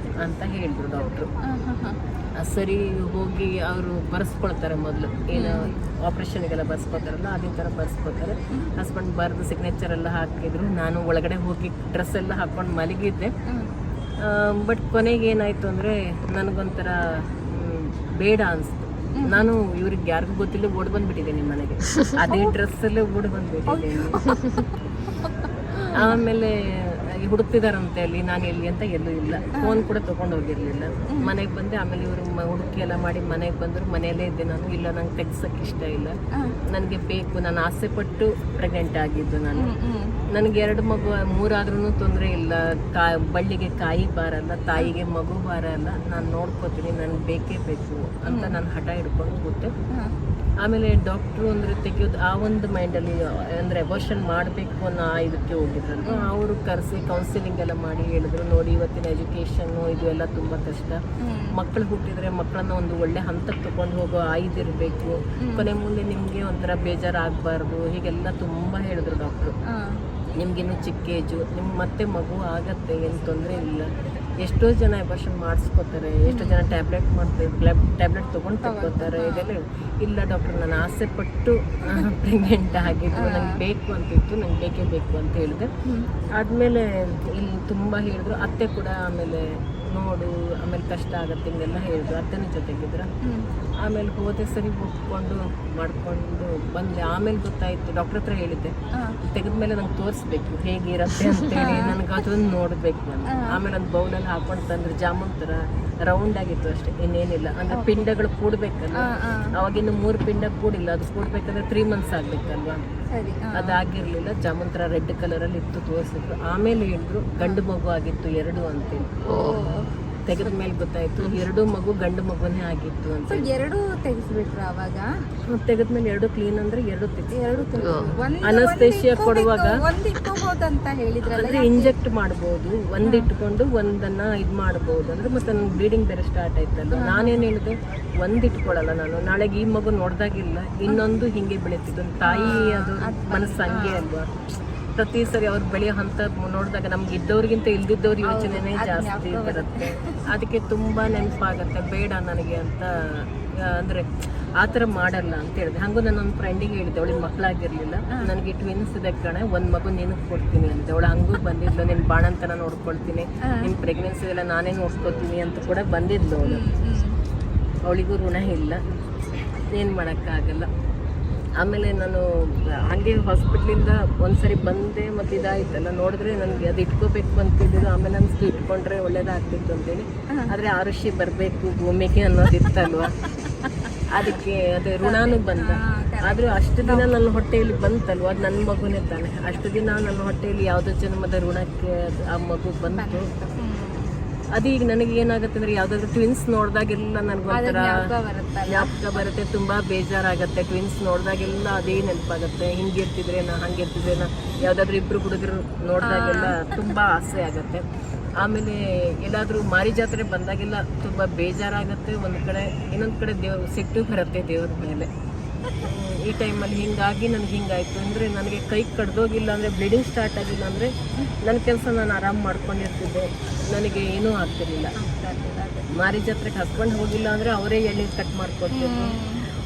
ಅಂತ ಹೇಳಿದ್ರು ಡಾಕ್ಟ್ರು. ಸರಿ, ಹೋಗಿ ಅವರು ಬರ್ಸ್ಕೊಳ್ತಾರೆ. ಮೊದಲು ಏನು ಆಪ್ರೇಷನ್ಗೆಲ್ಲ ಬರ್ಸ್ಕೊತಾರಲ್ಲ ಅದೇ ಥರ ಬರ್ಸ್ಕೊತಾರೆ. ಹಸ್ಬೆಂಡ್ ಬರೆದು ಸಿಗ್ನೇಚರ್ ಎಲ್ಲ ಹಾಕಿದ್ರು. ನಾನು ಒಳಗಡೆ ಹೋಗಿ ಡ್ರೆಸ್ ಎಲ್ಲ ಹಾಕ್ಕೊಂಡು ಮಲಗಿದ್ದೆ. ಬಟ್ ಕೊನೆಗೆ ಏನಾಯಿತು ಅಂದರೆ ನನಗೊಂಥರ ಬೇಡ ಅನಿಸ್ತು. ನಾನು ಇವ್ರಿಗೆ ಯಾರಿಗೂ ಗೊತ್ತಿಲ್ಲ ಓಡ್ ಬಂದ್ಬಿಟ್ಟಿದ್ದೀನಿ ಮನೆಗೆ, ಅದೇ ಡ್ರೆಸ್ಸಲ್ಲೇ ಓಡ್ ಬಂದ್ಬಿಟ್ಟಿದ್ದೀನಿ. ಆಮೇಲೆ ಹುಡುಕ್ತಿದಾರಂತೆ ಅಲ್ಲಿ, ನಾನು ಎಲ್ಲಿ ಅಂತ ಎಲ್ಲೂ ಇಲ್ಲ, ಫೋನ್ ಕೂಡ ತೊಗೊಂಡು ಹೋಗಿರಲಿಲ್ಲ. ಮನೆಗೆ ಬಂದೆ. ಆಮೇಲೆ ಇವರು ಹುಡುಕಿ ಎಲ್ಲ ಮಾಡಿ ಮನೆಗೆ ಬಂದರು. ಮನೆಯಲ್ಲೇ ಇದ್ದೆ ನಾನು. ಇಲ್ಲ, ನಂಗೆ ತೆಗ್ಸೋಕ್ಕೆ ಇಷ್ಟ ಇಲ್ಲ, ನನಗೆ ಬೇಕು, ನಾನು ಆಸೆ ಪಟ್ಟು ಪ್ರೆಗ್ನೆಂಟ್ ಆಗಿದ್ದು ನಾನು. ನನಗೆ 2 ಮಗು 3 ಆದ್ರೂ ತೊಂದರೆ ಇಲ್ಲ, ಬಳ್ಳಿಗೆ ಕಾಯಿ ಬಾರಲ್ಲ, ತಾಯಿಗೆ ಮಗು ಬಾರಲ್ಲ, ನಾನು ನೋಡ್ಕೋತೀನಿ, ನನಗೆ ಬೇಕೇ ಬೇಕು ಅಂತ ನಾನು ಹಠ ಹಿಡ್ಕೊಂಡು ಕೂತೆ. ಆಮೇಲೆ ಡಾಕ್ಟ್ರು ಅಂದರೆ ತೆಗೆಯೋದು ಆ ಒಂದು ಮೈಂಡಲ್ಲಿ, ಅಂದರೆ ಅಬೋರ್ಷನ್ ಮಾಡಬೇಕು ಅನ್ನೋ ಇದಕ್ಕೆ ಹೋಗಿದ್ರಲ್ವ, ಅವರು ಕರೆಸಿ ಕೌನ್ಸಿಲಿಂಗ್ ಎಲ್ಲ ಮಾಡಿ ಹೇಳಿದ್ರು, ನೋಡಿ ಇವತ್ತಿನ ಎಜುಕೇಷನ್ನು ಇದು ಎಲ್ಲ ತುಂಬ ಕಷ್ಟ, ಮಕ್ಕಳು ಹುಟ್ಟಿದರೆ ಮಕ್ಕಳನ್ನ ಒಂದು ಒಳ್ಳೆ ಹಂತಕ್ಕೆ ತೊಗೊಂಡು ಹೋಗೋ ಆಯ್ದಿರಬೇಕು, ಕೊನೆ ಮುಂದೆ ನಿಮಗೆ ಒಂಥರ ಬೇಜಾರಾಗಬಾರ್ದು, ಹೀಗೆಲ್ಲ ತುಂಬ ಹೇಳಿದ್ರು ಡಾಕ್ಟ್ರು. ನಿಮಗಿನ್ನೂ ಚಿಕ್ಕ ಏಜು, ನಿಮ್ಗೆ ಮತ್ತೆ ಮಗು ಆಗತ್ತೆ, ಏನು ತೊಂದರೆ ಇಲ್ಲ. ಎಷ್ಟೋ ಜನ ಅಬೋರ್ಷನ್ ಮಾಡಿಸ್ಕೋತಾರೆ, ಎಷ್ಟೋ ಜನ ಟ್ಯಾಬ್ಲೆಟ್ ತೊಗೊಂಡು ತಗೋತಾರೆ. ಇದೆಲ್ಲ ಇಲ್ಲ ಡಾಕ್ಟರ್, ನಾನು ಆಸೆ ಪಟ್ಟು ಪ್ರೆಗ್ನೆಂಟ್ ಆಗಿದ್ದು, ನಂಗೆ ಬೇಕು ಅಂತಿತ್ತು, ನಂಗೆ ಬೇಕೇ ಬೇಕು ಅಂತ ಹೇಳಿದೆ. ಆದಮೇಲೆ ಇಲ್ಲಿ ತುಂಬ ಹೇಳಿದ್ರು. ಅತ್ತೆ ಕೂಡ ಆಮೇಲೆ ನೋಡು, ಆಮೇಲೆ ಕಷ್ಟ ಆಗುತ್ತೆ ಹಿಂಗೆಲ್ಲ ಹೇಳಿದ್ರು. ಅತ್ತೆನ ಜೊತೆಗಿದ್ರು. ಆಮೇಲೆ ಹೋದೆ, ಸರಿ ಒಪ್ಕೊಂಡು ಮಾಡಿಕೊಂಡು ಬಂದೆ. ಆಮೇಲೆ ಗೊತ್ತಾಯಿತು, ಡಾಕ್ಟ್ರ್ ಹತ್ರ ಹೇಳಿದ್ದೆ, ತೆಗೆದ್ಮೇಲೆ ನಂಗೆ ತೋರಿಸ್ಬೇಕು ಹೇಗಿರತ್ತೆ ಅಂತೇಳಿ, ನನಗೆ ಅದೊಂದು ನೋಡಬೇಕು ಅಂತ. ಆಮೇಲೆ ಒಂದು ಬೌಲಲ್ಲಿ ಹಾಕೊಂಡು ತಂದ್ರೆ ಜಾಮೂನ್ ಥರ ರೌಂಡ್ ಆಗಿತ್ತು ಅಷ್ಟೇ, ಇನ್ನೇನಿಲ್ಲ. ಅಂದರೆ ಪಿಂಡಗಳು ಕೂಡಬೇಕಲ್ಲ, ಅವಾಗಿನ್ನು 3 ಪಿಂಡ ಕೂಡಿಲ್ಲ, ಅದು ಕೂಡಬೇಕಂದ್ರೆ 3 months ಆಗಬೇಕಲ್ವಾ, ಅದಾಗಿರಲಿಲ್ಲ. ಜಾಮೂನ್ ಥರ ರೆಡ್ ಕಲರಲ್ಲಿ ಇತ್ತು, ತೋರಿಸಿದ್ರು. ಆಮೇಲೆ ಹೇಳಿದ್ರು ಗಂಡು ಮಗು ಆಗಿತ್ತು 2 ಅಂತೇಳಿ. ತೆಗೆದ ಮೇಲೆ ಗೊತ್ತಾಯ್ತು 2 ಮಗು ಗಂಡು ಮಗುನೇ ಆಗಿತ್ತು ಅಂತ. 2 ತೆಗೆಸ್ಬಿಟ್ರು ಅವಾಗ? ತೆಗೆದ್ಮೇಲೆ 2 ಕ್ಲೀನ್ ಅಂದ್ರೆ 2 ತೆಗೆದು ಅನಸ್ತೇಷಿಯಾ ಕೊಡುವಾಗ ಅಂದ್ರೆ ಇಂಜೆಕ್ಟ್ ಮಾಡ್ಬೋದು, ಒಂದ್ ಇಟ್ಕೊಂಡು ಒಂದನ್ನ ಇದ್ ಮಾಡ್ಬೋದು. ಅಂದ್ರೆ ಮತ್ತೆ ನನ್ ಬ್ಲೀಡಿಂಗ್ ಬೇರೆ ಸ್ಟಾರ್ಟ್ ಆಯ್ತಲ್ಲ. ನಾನೇನ್ ಹೇಳಿದೆ, ಒಂದ್ ಇಟ್ಕೊಳ್ಳಲ್ಲ ನಾನು, ನಾಳೆಗೆ ಈ ಮಗು ನೋಡ್ದಾಗಿಲ್ಲ ಇನ್ನೊಂದು ಹಿಂಗೆ ಬೆಳೀತಿದ್ದು. ತಾಯಿ ಅದು ಮನಸ್ಸು ಹಂಗೆ ಅಲ್ವಾ, ಪ್ರತಿ ಸರಿ ಅವ್ರು ಬೆಳೆಯೋ ಹಂತ ನೋಡಿದಾಗ ನಮ್ಗೆ ಇದ್ದವ್ರಿಗಿಂತ ಇಲ್ದಿದ್ದವ್ರ ಯೋಚನೆನೇ ಜಾಸ್ತಿ ಬರುತ್ತೆ. ಅದಕ್ಕೆ ತುಂಬಾ ನೆನಪಾಗತ್ತೆ, ಬೇಡ ನನಗೆ ಅಂತ. ಅಂದ್ರೆ ಆ ಥರ ಮಾಡಲ್ಲ ಅಂತ ಹೇಳಿದೆ. ಹಾಗೂ ನಾನೊಂದು ಫ್ರೆಂಡಿಗೆ ಹೇಳಿದ್ದೆ, ಅವಳಿಗೆ ಮಕ್ಕಳಾಗಿರ್ಲಿಲ್ಲ, ನನಗೆ ಟ್ವಿನ್ಸ್ ಇದೆ ಕಣೆ, ಒಂದು ಮಗು ನಿನಗೆ ಕೊಡ್ತೀನಿ ಅಂತ. ಅವಳು ಹಂಗೂ ಬಂದಿದ್ಲು, ನಿನ್ನ ಬಾಣಂತನ ನೋಡ್ಕೊಳ್ತೀನಿ, ನಿನ್ನ ಪ್ರೆಗ್ನೆನ್ಸಿ ಎಲ್ಲ ನಾನೇ ನೋಡ್ಕೊತೀನಿ ಅಂತ ಕೂಡ ಬಂದಿದ್ಲು ಅವಳು. ಅವಳಿಗೂ ಋಣ ಇಲ್ಲ, ಏನು ಮಾಡೋಕ್ಕಾಗಲ್ಲ. ಆಮೇಲೆ ನಾನು ಹಾಗೆ ಹಾಸ್ಪಿಟ್ಲಿಂದ ಒಂದ್ಸರಿ ಬಂದೆ, ಮತ್ತು ಇದಾಯ್ತಲ್ಲ, ನೋಡಿದ್ರೆ ನನಗೆ ಅದು ಇಟ್ಕೋಬೇಕು ಅಂತಿದ್ದು. ಆಮೇಲೆ ಅನ್ಸ್ತು ಇಟ್ಕೊಂಡ್ರೆ ಒಳ್ಳೇದಾಗ್ತಿತ್ತು ಅಂತೇಳಿ. ಆದರೆ ಆರುಷಿ ಬರಬೇಕು ಭೂಮಿಗೆ ಅನ್ನೋದಿತ್ತಲ್ವ, ಅದಕ್ಕೆ ಅದೇ ಋಣನೂ ಬಂದ. ಆದರೂ ಅಷ್ಟು ದಿನ ನನ್ನ ಹೊಟ್ಟೆಯಲ್ಲಿ ಬಂತಲ್ವ, ಅದು ನನ್ನ ಮಗುನೇ ತಾನೆ. ಅಷ್ಟು ದಿನ ನನ್ನ ಹೊಟ್ಟೆಯಲ್ಲಿ ಯಾವುದೋ ಜನ್ಮದ ಋಣಕ್ಕೆ ಆ ಮಗು ಬಂತು. ಅದು ಈಗ ನನಗೆ ಏನಾಗುತ್ತೆ ಅಂದರೆ, ಯಾವುದಾದ್ರೂ ಟ್ವಿನ್ಸ್ ನೋಡಿದಾಗೆಲ್ಲ ನನಗೊಂಥರ ಜ್ಞಾಪಕ ಬರುತ್ತೆ, ತುಂಬ ಬೇಜಾರಾಗುತ್ತೆ. ಟ್ವಿನ್ಸ್ ನೋಡಿದಾಗೆಲ್ಲ ಅದೇ ನೆನಪಾಗುತ್ತೆ, ಹಿಂಗಿರ್ತಿದ್ರೇನ ಹಂಗಿರ್ತಿದ್ರೇನ, ಯಾವುದಾದ್ರೂ 2 ಹುಡುಗರು ನೋಡಿದಾಗೆಲ್ಲ ತುಂಬ ಆಸೆ ಆಗುತ್ತೆ. ಆಮೇಲೆ ಎಲ್ಲಾದರೂ ಮಾರಿ ಜಾತ್ರೆ ಬಂದಾಗೆಲ್ಲ ತುಂಬ ಬೇಜಾರಾಗುತ್ತೆ ಒಂದು ಕಡೆ, ಇನ್ನೊಂದು ಕಡೆ ಸಿಟ್ಟು ಬರುತ್ತೆ ದೇವ್ರ ಮೇಲೆ. ಈ ಟೈಮಲ್ಲಿ ಹಿಂಗಾಗಿ ನನಗೆ ಹಿಂಗಾಯಿತು ಅಂದರೆ, ನನಗೆ ಕೈ ಕಡ್ದೋಗಿಲ್ಲ ಅಂದರೆ, ಬ್ಲೀಡಿಂಗ್ ಸ್ಟಾರ್ಟ್ ಆಗಿಲ್ಲ ಅಂದರೆ ನನ್ನ ಕೆಲಸ ನಾನು ಆರಾಮ್ ಮಾಡ್ಕೊಂಡಿರ್ತಿದ್ದೆ, ನನಗೆ ಏನೂ ಆಗ್ತಿರ್ಲಿಲ್ಲ. ಮಾರಿ ಜಾತ್ರೆಗೆ ಹಸ್ಬೆಂಡ್ ಹೋಗಿಲ್ಲ ಅಂದರೆ ಅವರೇ ಎಣ್ಣೆ ಕಟ್ ಮಾಡ್ಕೊಡ್ತಿದ್ರು.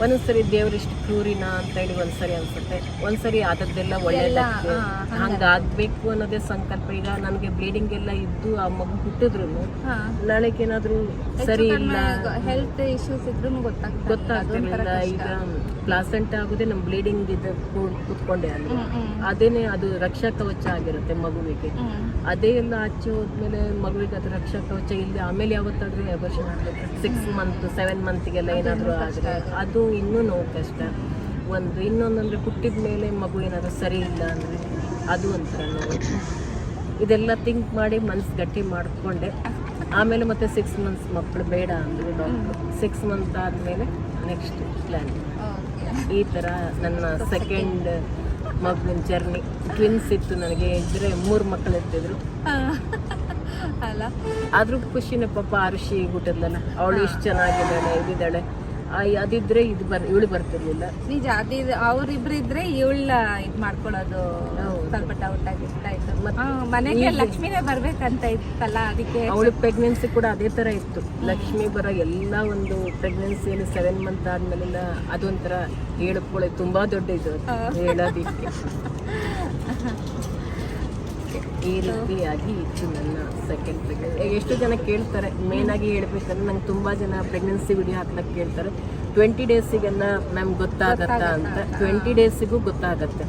ಒಂದೊಂದ್ಸರಿ ದೇವ್ರಿಷ್ಟು ಕ್ರೂರಿನ ಅಂತ ಹೇಳಿ ಒಂದ್ಸರಿ ಅನ್ಸುತ್ತೆ, ಒಂದ್ಸರಿ ಆದದ್ದೆಲ್ಲ ಒಳ್ಳೇದಾಗ್ತದೆ, ಹಂಗಾಗಬೇಕು ಅನ್ನೋದೇ ಸಂಕಲ್ಪ. ಈಗ ನನಗೆ ಬ್ಲೀಡಿಂಗ್ ಎಲ್ಲ ಇದ್ದು ಆ ಮಗು ಹುಟ್ಟಿದ್ರು ನಾಳೆಗೆ ಏನಾದರೂ ಸರಿ ಇಲ್ಲ, ಹೆಲ್ತ್ ಇಶ್ಯೂಸ್ ಇದ್ರೂ ಗೊತ್ತಾಗ್ತಿರ್ಲಿಲ್ಲ. ಈಗ ಪ್ಲಾಸೆಂಟ್ ಆಗೋದೇ ನಮ್ಮ ಬ್ಲೀಡಿಂಗ್ ಇದು ಕೂತ್ಕೊಂಡೆ ಅಲ್ವ, ಅದೇನೆ ಅದು ರಕ್ಷಾ ಕವಚ ಆಗಿರುತ್ತೆ ಮಗುವಿಗೆ. ಅದೇ ಎಲ್ಲ ಆಚೆ ಹೋದ್ಮೇಲೆ ಮಗುವಿಗೆ ಅದು ರಕ್ಷಾ ಕವಚ ಇಲ್ಲ. ಆಮೇಲೆ ಯಾವತ್ತಾದ್ರೂ ಅಬಾರ್ಷನ್ ಆಗಬೇಕು 6 months 7 monthsಗೆಲ್ಲ ಏನಾದರೂ ಆದರೆ ಅದು ಇನ್ನೂ ನೋವು ಕಷ್ಟ. ಇನ್ನೊಂದಂದ್ರೆ ಹುಟ್ಟಿದ ಮೇಲೆ ಮಗು ಏನಾದರೂ ಸರಿ ಇಲ್ಲ ಅಂದರೆ ಅದು ಒಂಥರ ನೋವು. ಇದೆಲ್ಲ ಥಿಂಕ್ ಮಾಡಿ ಮನಸ್ಸು ಗಟ್ಟಿ ಮಾಡಿಕೊಂಡೆ. ಆಮೇಲೆ ಮತ್ತೆ 6 ಮಂತ್ಸ್ ಮಕ್ಕಳು ಬೇಡ ಅಂದರು ಡಾಕ್ಟ್ರು. 6 ಮಂತ್ ಆದಮೇಲೆ ನೆಕ್ಸ್ಟ್ ಪ್ಲ್ಯಾನ್. ಈ ಥರ ನನ್ನ ಸೆಕೆಂಡ್ ಮಗುವಿನ ಜರ್ನಿ. ಟ್ವಿನ್ಸ್ ಇತ್ತು ನನಗೆ, ಇದ್ರೆ 3 ಮಕ್ಕಳು ಇರ್ತಿದ್ರು. ಅಲ್ಲ ಆದರೂ ಖುಷಿನೇ ಪಾಪ. ಆರುಷಿ ಹುಟ್ಟಿದ್ಲಲ್ಲ, ಅವಳು ಇಷ್ಟು ಚೆನ್ನಾಗಿದ್ದಾಳೆ, ಇದಿದ್ದಾಳೆ. ಅದಿದ್ರೆ ಇವಳು ಬರ್ತಿರ್ಲಿಲ್ಲ. ನಿಜ, ಅವ್ರಿಬ್ರು ಇದ್ರೆ ಇವಳ ಇದ್ ಮಾಡ್ಕೊಳ್ಳೋದು ಸ್ವಲ್ಪ ಡೌಟ್ ಆಗಿರ್ತಾ ಇತ್ತು. ಮನೆಗೆ ಲಕ್ಷ್ಮಿನೇ ಬರ್ಬೇಕಂತ ಇತ್ತಲ್ಲ, ಅದಕ್ಕೆ ಅವಳು ಪ್ರೆಗ್ನೆನ್ಸಿ ಕೂಡ ಅದೇ ತರ ಇತ್ತು. ಲಕ್ಷ್ಮಿ ಬರೋ ಎಲ್ಲ ಒಂದು ಪ್ರೆಗ್ನೆನ್ಸಿಯಲ್ಲಿ 7 ಮಂತ್ ಆದ್ಮೇಲೆಲ್ಲ ಅದೊಂಥರ ಹೇಳ್ಕೊಳ್ಳೆ ತುಂಬಾ ದೊಡ್ಡ ಇದು ಹೇಳೋದಿಕ್ಕೆ. ಈ ರೀತಿಯಾಗಿ ಇತ್ತು ನನ್ನ ಸೆಕೆಂಡ್ ಪ್ರೆಗ್ನೆನ್ಸಿ. ಎಷ್ಟು ಜನ ಕೇಳ್ತಾರೆ, ಮೇನ್ ಆಗಿ ಹೇಳ್ಬೇಕಂದ್ರೆ ನಂಗೆ ತುಂಬಾ ಜನ ಪ್ರೆಗ್ನೆನ್ಸಿ ವಿಡಿಯೋ ಹಾಕ್ಲಕ್ಕೆ ಕೇಳ್ತಾರೆ 20 ಡೇಸಿಗೆಲ್ಲ ಮ್ಯಾಮ್ ಗೊತ್ತಾಗತ್ತಾ ಅಂತ. 20 ಡೇಸಿಗೂ ಗೊತ್ತಾಗತ್ತೆ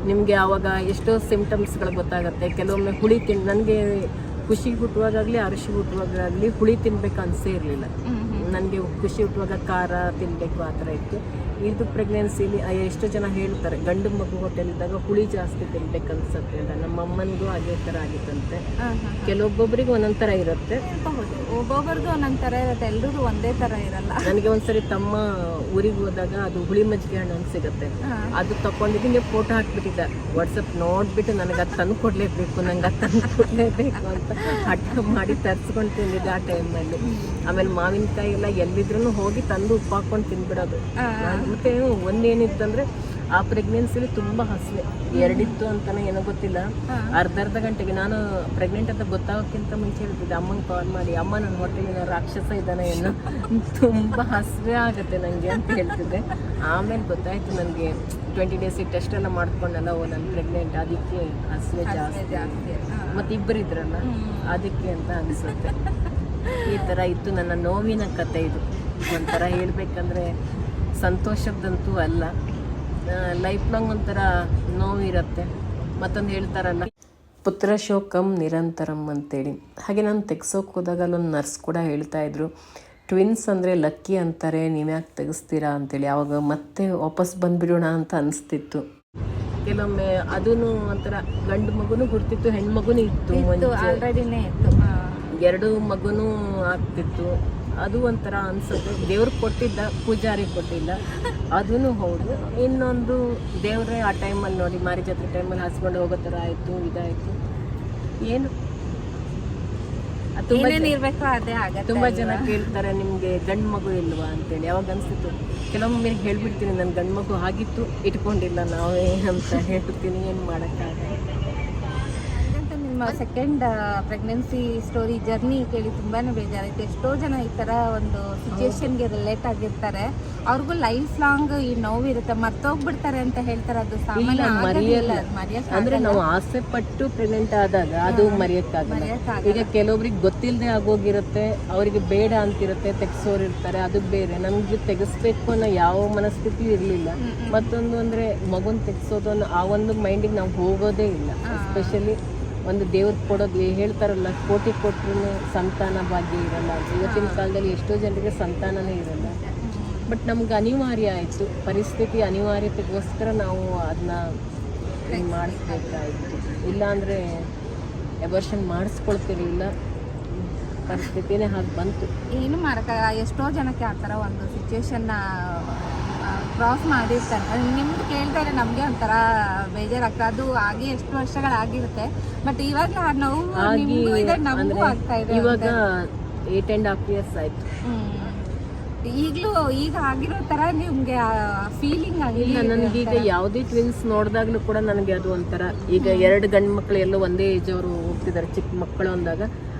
ನಿಮಗೆ. ಆವಾಗ ಎಷ್ಟೋ ಸಿಂಪ್ಟಮ್ಸ್ಗಳು ಗೊತ್ತಾಗುತ್ತೆ. ಕೆಲವೊಮ್ಮೆ ಹುಳಿ ನನಗೆ ಖುಷಿ ಹುಟ್ಟುವಾಗಲಿ ಅರಿಶಿ ಹುಟ್ಟುವಾಗಲಿ ಹುಳಿ ತಿನ್ಬೇಕು ಅನಿಸೇ ಇರಲಿಲ್ಲ ನನಗೆ. ಖುಷಿ ಹುಟ್ಟುವಾಗ ಖಾರ ತಿನ್ನಬೇಕು ಆ ಥರ ಇತ್ತು. ಇದು ಪ್ರೆಗ್ನೆನ್ಸಿಲಿ ಎಷ್ಟೋ ಜನ ಹೇಳ್ತಾರೆ ಗಂಡು ಮಗು ಹೊಟ್ಟೆಲಿದ್ದಾಗ ಹುಳಿ ಜಾಸ್ತಿ ತಿನ್ಬೇಕು ಅನ್ಸುತ್ತೆ ಅಂತ. ನಮ್ಮ ಅಮ್ಮನಿಗೂ ಅದೇ ಥರ ಆಗಿತ್ತಂತೆ. ಕೆಲವೊಬ್ಬೊಬ್ರಿಗೆ ಒಂದೊಂದು ಥರ ಇರುತ್ತೆ, ಒಬ್ಬೊಬ್ಬರದು ಒಂದೊಂದು ಥರ ಇರುತ್ತೆ, ಎಲ್ರಿಗೂ ಒಂದೇ ಥರ ಇರಲ್ಲ. ನನಗೆ ಒಂದ್ಸರಿ ತಮ್ಮ ಊರಿಗೆ ಹೋದಾಗ ಅದು ಹುಳಿ ಮಜ್ಜಿಗೆ ಹಣ್ಣು ಅಂತ ಸಿಗುತ್ತೆ, ಅದು ತಗೊಂಡಿದ್ದೀನಿ. ಫೋಟೋ ಹಾಕ್ಬಿಟ್ಟಿದ್ದ ವಾಟ್ಸಪ್ ನೋಡ್ಬಿಟ್ಟು ನನಗೆ ಅದು ತಂದು ಕೊಡಲೇಬೇಕು, ನಂಗೆ ಅದು ತಂದು ಕೊಡಲೇಬೇಕು ಅಂತ ಹಠ ಮಾಡಿ ತರಿಸ್ಕೊಂಡು ತಿಂದಿದ್ದೆ ಆ ಟೈಮಲ್ಲಿ. ಆಮೇಲೆ ಮಾವಿನಕಾಯಿ ಎಲ್ಲ ಎಲ್ಲಿದ್ರೂ ಹೋಗಿ ತಂದು ಉಪ್ಪು ಹಾಕೊಂಡು ತಿನ್ಬಿಡೋದು. ಮತ್ತೆ ಒಂದೇನಿತ್ತಂದ್ರೆ ಆ ಪ್ರೆಗ್ನೆನ್ಸಿಲಿ ತುಂಬಾ ಹಸಿವೆ, 2 ಇತ್ತು ಅಂತಾನೆ ಏನೋ ಗೊತ್ತಿಲ್ಲ. ಅರ್ಧ ಗಂಟೆಗೆ ನಾನು ಪ್ರೆಗ್ನೆಂಟ್ ಅಂತ ಗೊತ್ತಾಗೋಕ್ಕಿಂತ ಮುಂಚೆ ಹೇಳ್ತಿದ್ದೆ ಅಮ್ಮಂಗೆ ಕಾಲ್ ಮಾಡಿ, ಅಮ್ಮ ನನ್ನ ಹೊಟ್ಟೆಗೆ ರಾಕ್ಷಸ ಇದ್ದಾನೆ ಏನೋ, ತುಂಬಾ ಹಸಿವೆ ಆಗುತ್ತೆ ನನಗೆ ಅಂತ ಹೇಳ್ತಿದ್ದೆ. ಆಮೇಲೆ ಗೊತ್ತಾಯ್ತು ನನಗೆ 20 ಡೇಸ್ ಟೆಸ್ಟ್ ಎಲ್ಲ ಮಾಡ್ಕೊಂಡಲ್ಲ, ಓ ನಾನು ಪ್ರೆಗ್ನೆಂಟ್, ಅದಕ್ಕೆ ಹಸಿವೆ ಜಾಸ್ತಿ. ಮತ್ತೆ ಇಬ್ಬರು ಇದ್ರಲ್ಲ ಅದಕ್ಕೆ ಅಂತ ಅನಿಸುತ್ತೆ. ಈ ಥರ ಇತ್ತು ನನ್ನ ನೋವಿನ ಕತೆ. ಇದು ಒಂಥರ ಹೇಳ್ಬೇಕಂದ್ರೆ ಸಂತೋಷದಂತೂ ಅಲ್ಲ, ಲೈಫ್ ಲಾಂಗ್ ಒಂಥರ ನೋವಿರುತ್ತೆ. ಮತ್ತೊಂದು ಹೇಳ್ತಾರಲ್ಲ, ಪುತ್ರ ಶೋಕಂ ನಿರಂತರಂ ಅಂತೇಳಿ. ಹಾಗೆ ನಾನು ತೆಗ್ಸೋಕೆ ಹೋದಾಗ ಅಲ್ಲೊಂದು ನರ್ಸ್ ಕೂಡ ಹೇಳ್ತಾ ಇದ್ರು, ಟ್ವಿನ್ಸ್ ಅಂದರೆ ಲಕ್ಕಿ ಅಂತಾರೆ, ನೀವ್ಯಾಕೆ ತೆಗೆಸ್ತೀರಾ ಅಂತೇಳಿ. ಆವಾಗ ಮತ್ತೆ ವಾಪಸ್ ಬಂದುಬಿಡೋಣ ಅಂತ ಅನಿಸ್ತಿತ್ತು. ಕೆಲವೊಮ್ಮೆ ಅದೂ ಒಂಥರ ಗಂಡು ಮಗುನೂ ಹುಡ್ತಿತ್ತು, ಹೆಣ್ಣು ಮಗುನೂ ಇತ್ತು, ಆಲ್ರೆಡಿನೇ ಇತ್ತು, 2 ಮಗುನೂ ಆಗ್ತಿತ್ತು. ಅದು ಒಂಥರ ಅನಿಸುತ್ತೆ, ದೇವ್ರು ಕೊಟ್ಟಿದ್ದ, ಪೂಜಾರಿ ಕೊಟ್ಟಿಲ್ಲ, ಅದೂ ಹೌದು. ಇನ್ನೊಂದು ದೇವ್ರೇ ಆ ಟೈಮಲ್ಲಿ ನೋಡಿ ಮಾರಿ ಜಾತ್ರೆ ಟೈಮಲ್ಲಿ ಹಾಸ್ಕೊಂಡು ಹೋಗೋ ಥರ ಆಯಿತು, ಇದಾಯಿತು. ಏನು ತುಂಬ ಜನ ಕೇಳ್ತಾರೆ ನಿಮಗೆ ಗಂಡು ಮಗು ಇಲ್ವಾ ಅಂತೇಳಿ. ಅವಾಗ ಅನಿಸ್ತಿತ್ತು ಕೆಲವೊಮ್ಮೆ ಹೇಳ್ಬಿಡ್ತೀನಿ, ನನ್ನ ಗಂಡು ಮಗು ಆಗಿತ್ತು, ಇಟ್ಕೊಂಡಿಲ್ಲ ನಾವೇ ಅಂತ ಹೇಳ್ತೀನಿ. ಏನು ಮಾಡೋಕ್ಕಾಗಲ್ಲ. ನಿಮ್ಮ ಸೆಕೆಂಡ್ ಪ್ರೆಗ್ನೆನ್ಸಿ ಸ್ಟೋರಿ ಜರ್ನಿ ಕೇಳಿ ತುಂಬಾನೇ ಬೇಜಾರಾಯ್ತು. ಎಷ್ಟೋ ಜನ ಈ ಥರ ಒಂದು ಸಿಚುಯೇಷನ್ಗೆ ರಿಲೇಟ್ ಆಗಿರ್ತಾರೆ, ಅವ್ರಿಗೂ ಲೈಫ್ ಲಾಂಗ್ ಈ ನೋವಿರುತ್ತೆ, ಮರ್ತೋಗ್ಬಿಡ್ತಾರೆ ಅಂತ ಹೇಳ್ತಾರೆ. ಅದು ಸಾಮಾನ್ಯ ಅಂದ್ರೆ ನಾವು ಆಸೆ ಪಟ್ಟು ಪ್ರೆಗ್ನೆಂಟ್ ಆದಾಗ ಅದು ಮರೆಯಕ್ಕಾಗಲ್ಲ. ಈಗ ಕೆಲವೊಬ್ರಿಗೆ ಗೊತ್ತಿಲ್ಲದೆ ಆಗೋಗಿರುತ್ತೆ, ಅವರಿಗೆ ಬೇಡ ಅಂತಿರುತ್ತೆ, ತೆಗ್ಸೋರು ಇರ್ತಾರೆ, ಅದು ಬೇರೆ. ನಮ್ಗೆ ತೆಗೆಸ್ಬೇಕು ಅನ್ನೋ ಯಾವ ಮನಸ್ಥಿತಿ ಇರಲಿಲ್ಲ. ಮತ್ತೊಂದು ಅಂದ್ರೆ ಮಗುನ್ ತೆಗ್ಸೋದು ಅನ್ನೋ ಆ ಒಂದು ಮೈಂಡಿಗೆ ನಾವು ಹೋಗೋದೇ ಇಲ್ಲ. ಎಸ್ಪೆಷಲಿ ಒಂದು ದೇವ್ರು ಕೊಡೋದು ಹೇಳ್ತಾರಲ್ಲ, ಕೋಟಿ ಕೊಟ್ಟರು ಸಂತಾನ ಭಾಗ್ಯ ಇರಲ್ಲ. ಇವತ್ತಿನ ಕಾಲದಲ್ಲಿ ಎಷ್ಟೋ ಜನರಿಗೆ ಸಂತಾನನೇ ಇರಲ್ಲ. ಬಟ್ ನಮ್ಗೆ ಅನಿವಾರ್ಯ ಆಯಿತು, ಪರಿಸ್ಥಿತಿ ಅನಿವಾರ್ಯತೆಗೋಸ್ಕರ ನಾವು ಅದನ್ನ ಮಾಡಿಸ್ಬೇಕಾಯಿತು. ಇಲ್ಲಾಂದರೆ ಎಬರ್ಷನ್ ಮಾಡಿಸ್ಕೊಳ್ತಿರಲಿಲ್ಲ, ಪರಿಸ್ಥಿತಿನೇ ಹಾಗೆ ಬಂತು. ಏನು ಮಾಡೋಕ್ಕಾಗಲ್ಲ. ಎಷ್ಟೋ ಜನಕ್ಕೆ ಆ ಥರ ಒಂದು ಸಿಚುವೇಶನ್ನ ಕ್ರಾಸ್ ಮಾಡಿರ್ತಾರೆ. ನಿಮ್ಗೆ ಕೇಳ್ತಾರೆ ನಮಗೆ ಒಂಥರ ಬೇಜಾರಾಗ್ತದೆ. ಅದು ಆಗಿ ಎಷ್ಟು ವರ್ಷಗಳಾಗಿರುತ್ತೆ, ಬಟ್ ಇವಾಗ ಆ ನೋವು ನಮಗೂ ಆಗ್ತಾ ಇದೆ. ಇವಾಗ 8.5 years ಆಯ್ತು. ಈಗಲೂ ಈಗ ಆಗಿರೋ ಥರ ನಿಮಗೆ ಫೀಲಿಂಗ್ ಆಗಿಲ್ಲ ನನಗೀಗ ಯಾವುದೇ ಟ್ವಿನ್ಸ್ ನೋಡಿದಾಗಲೂ ಕೂಡ ನನಗೆ ಅದು ಒಂಥರ, ಈಗ 2 ಗಂಡು ಮಕ್ಕಳು ಎಲ್ಲೋ ಒಂದೇ ಏಜ್ ಅವರು ಹೋಗ್ತಿದ್ದಾರೆ, ಚಿಕ್ಕ ಮಕ್ಕಳು ಅಂದಾಗ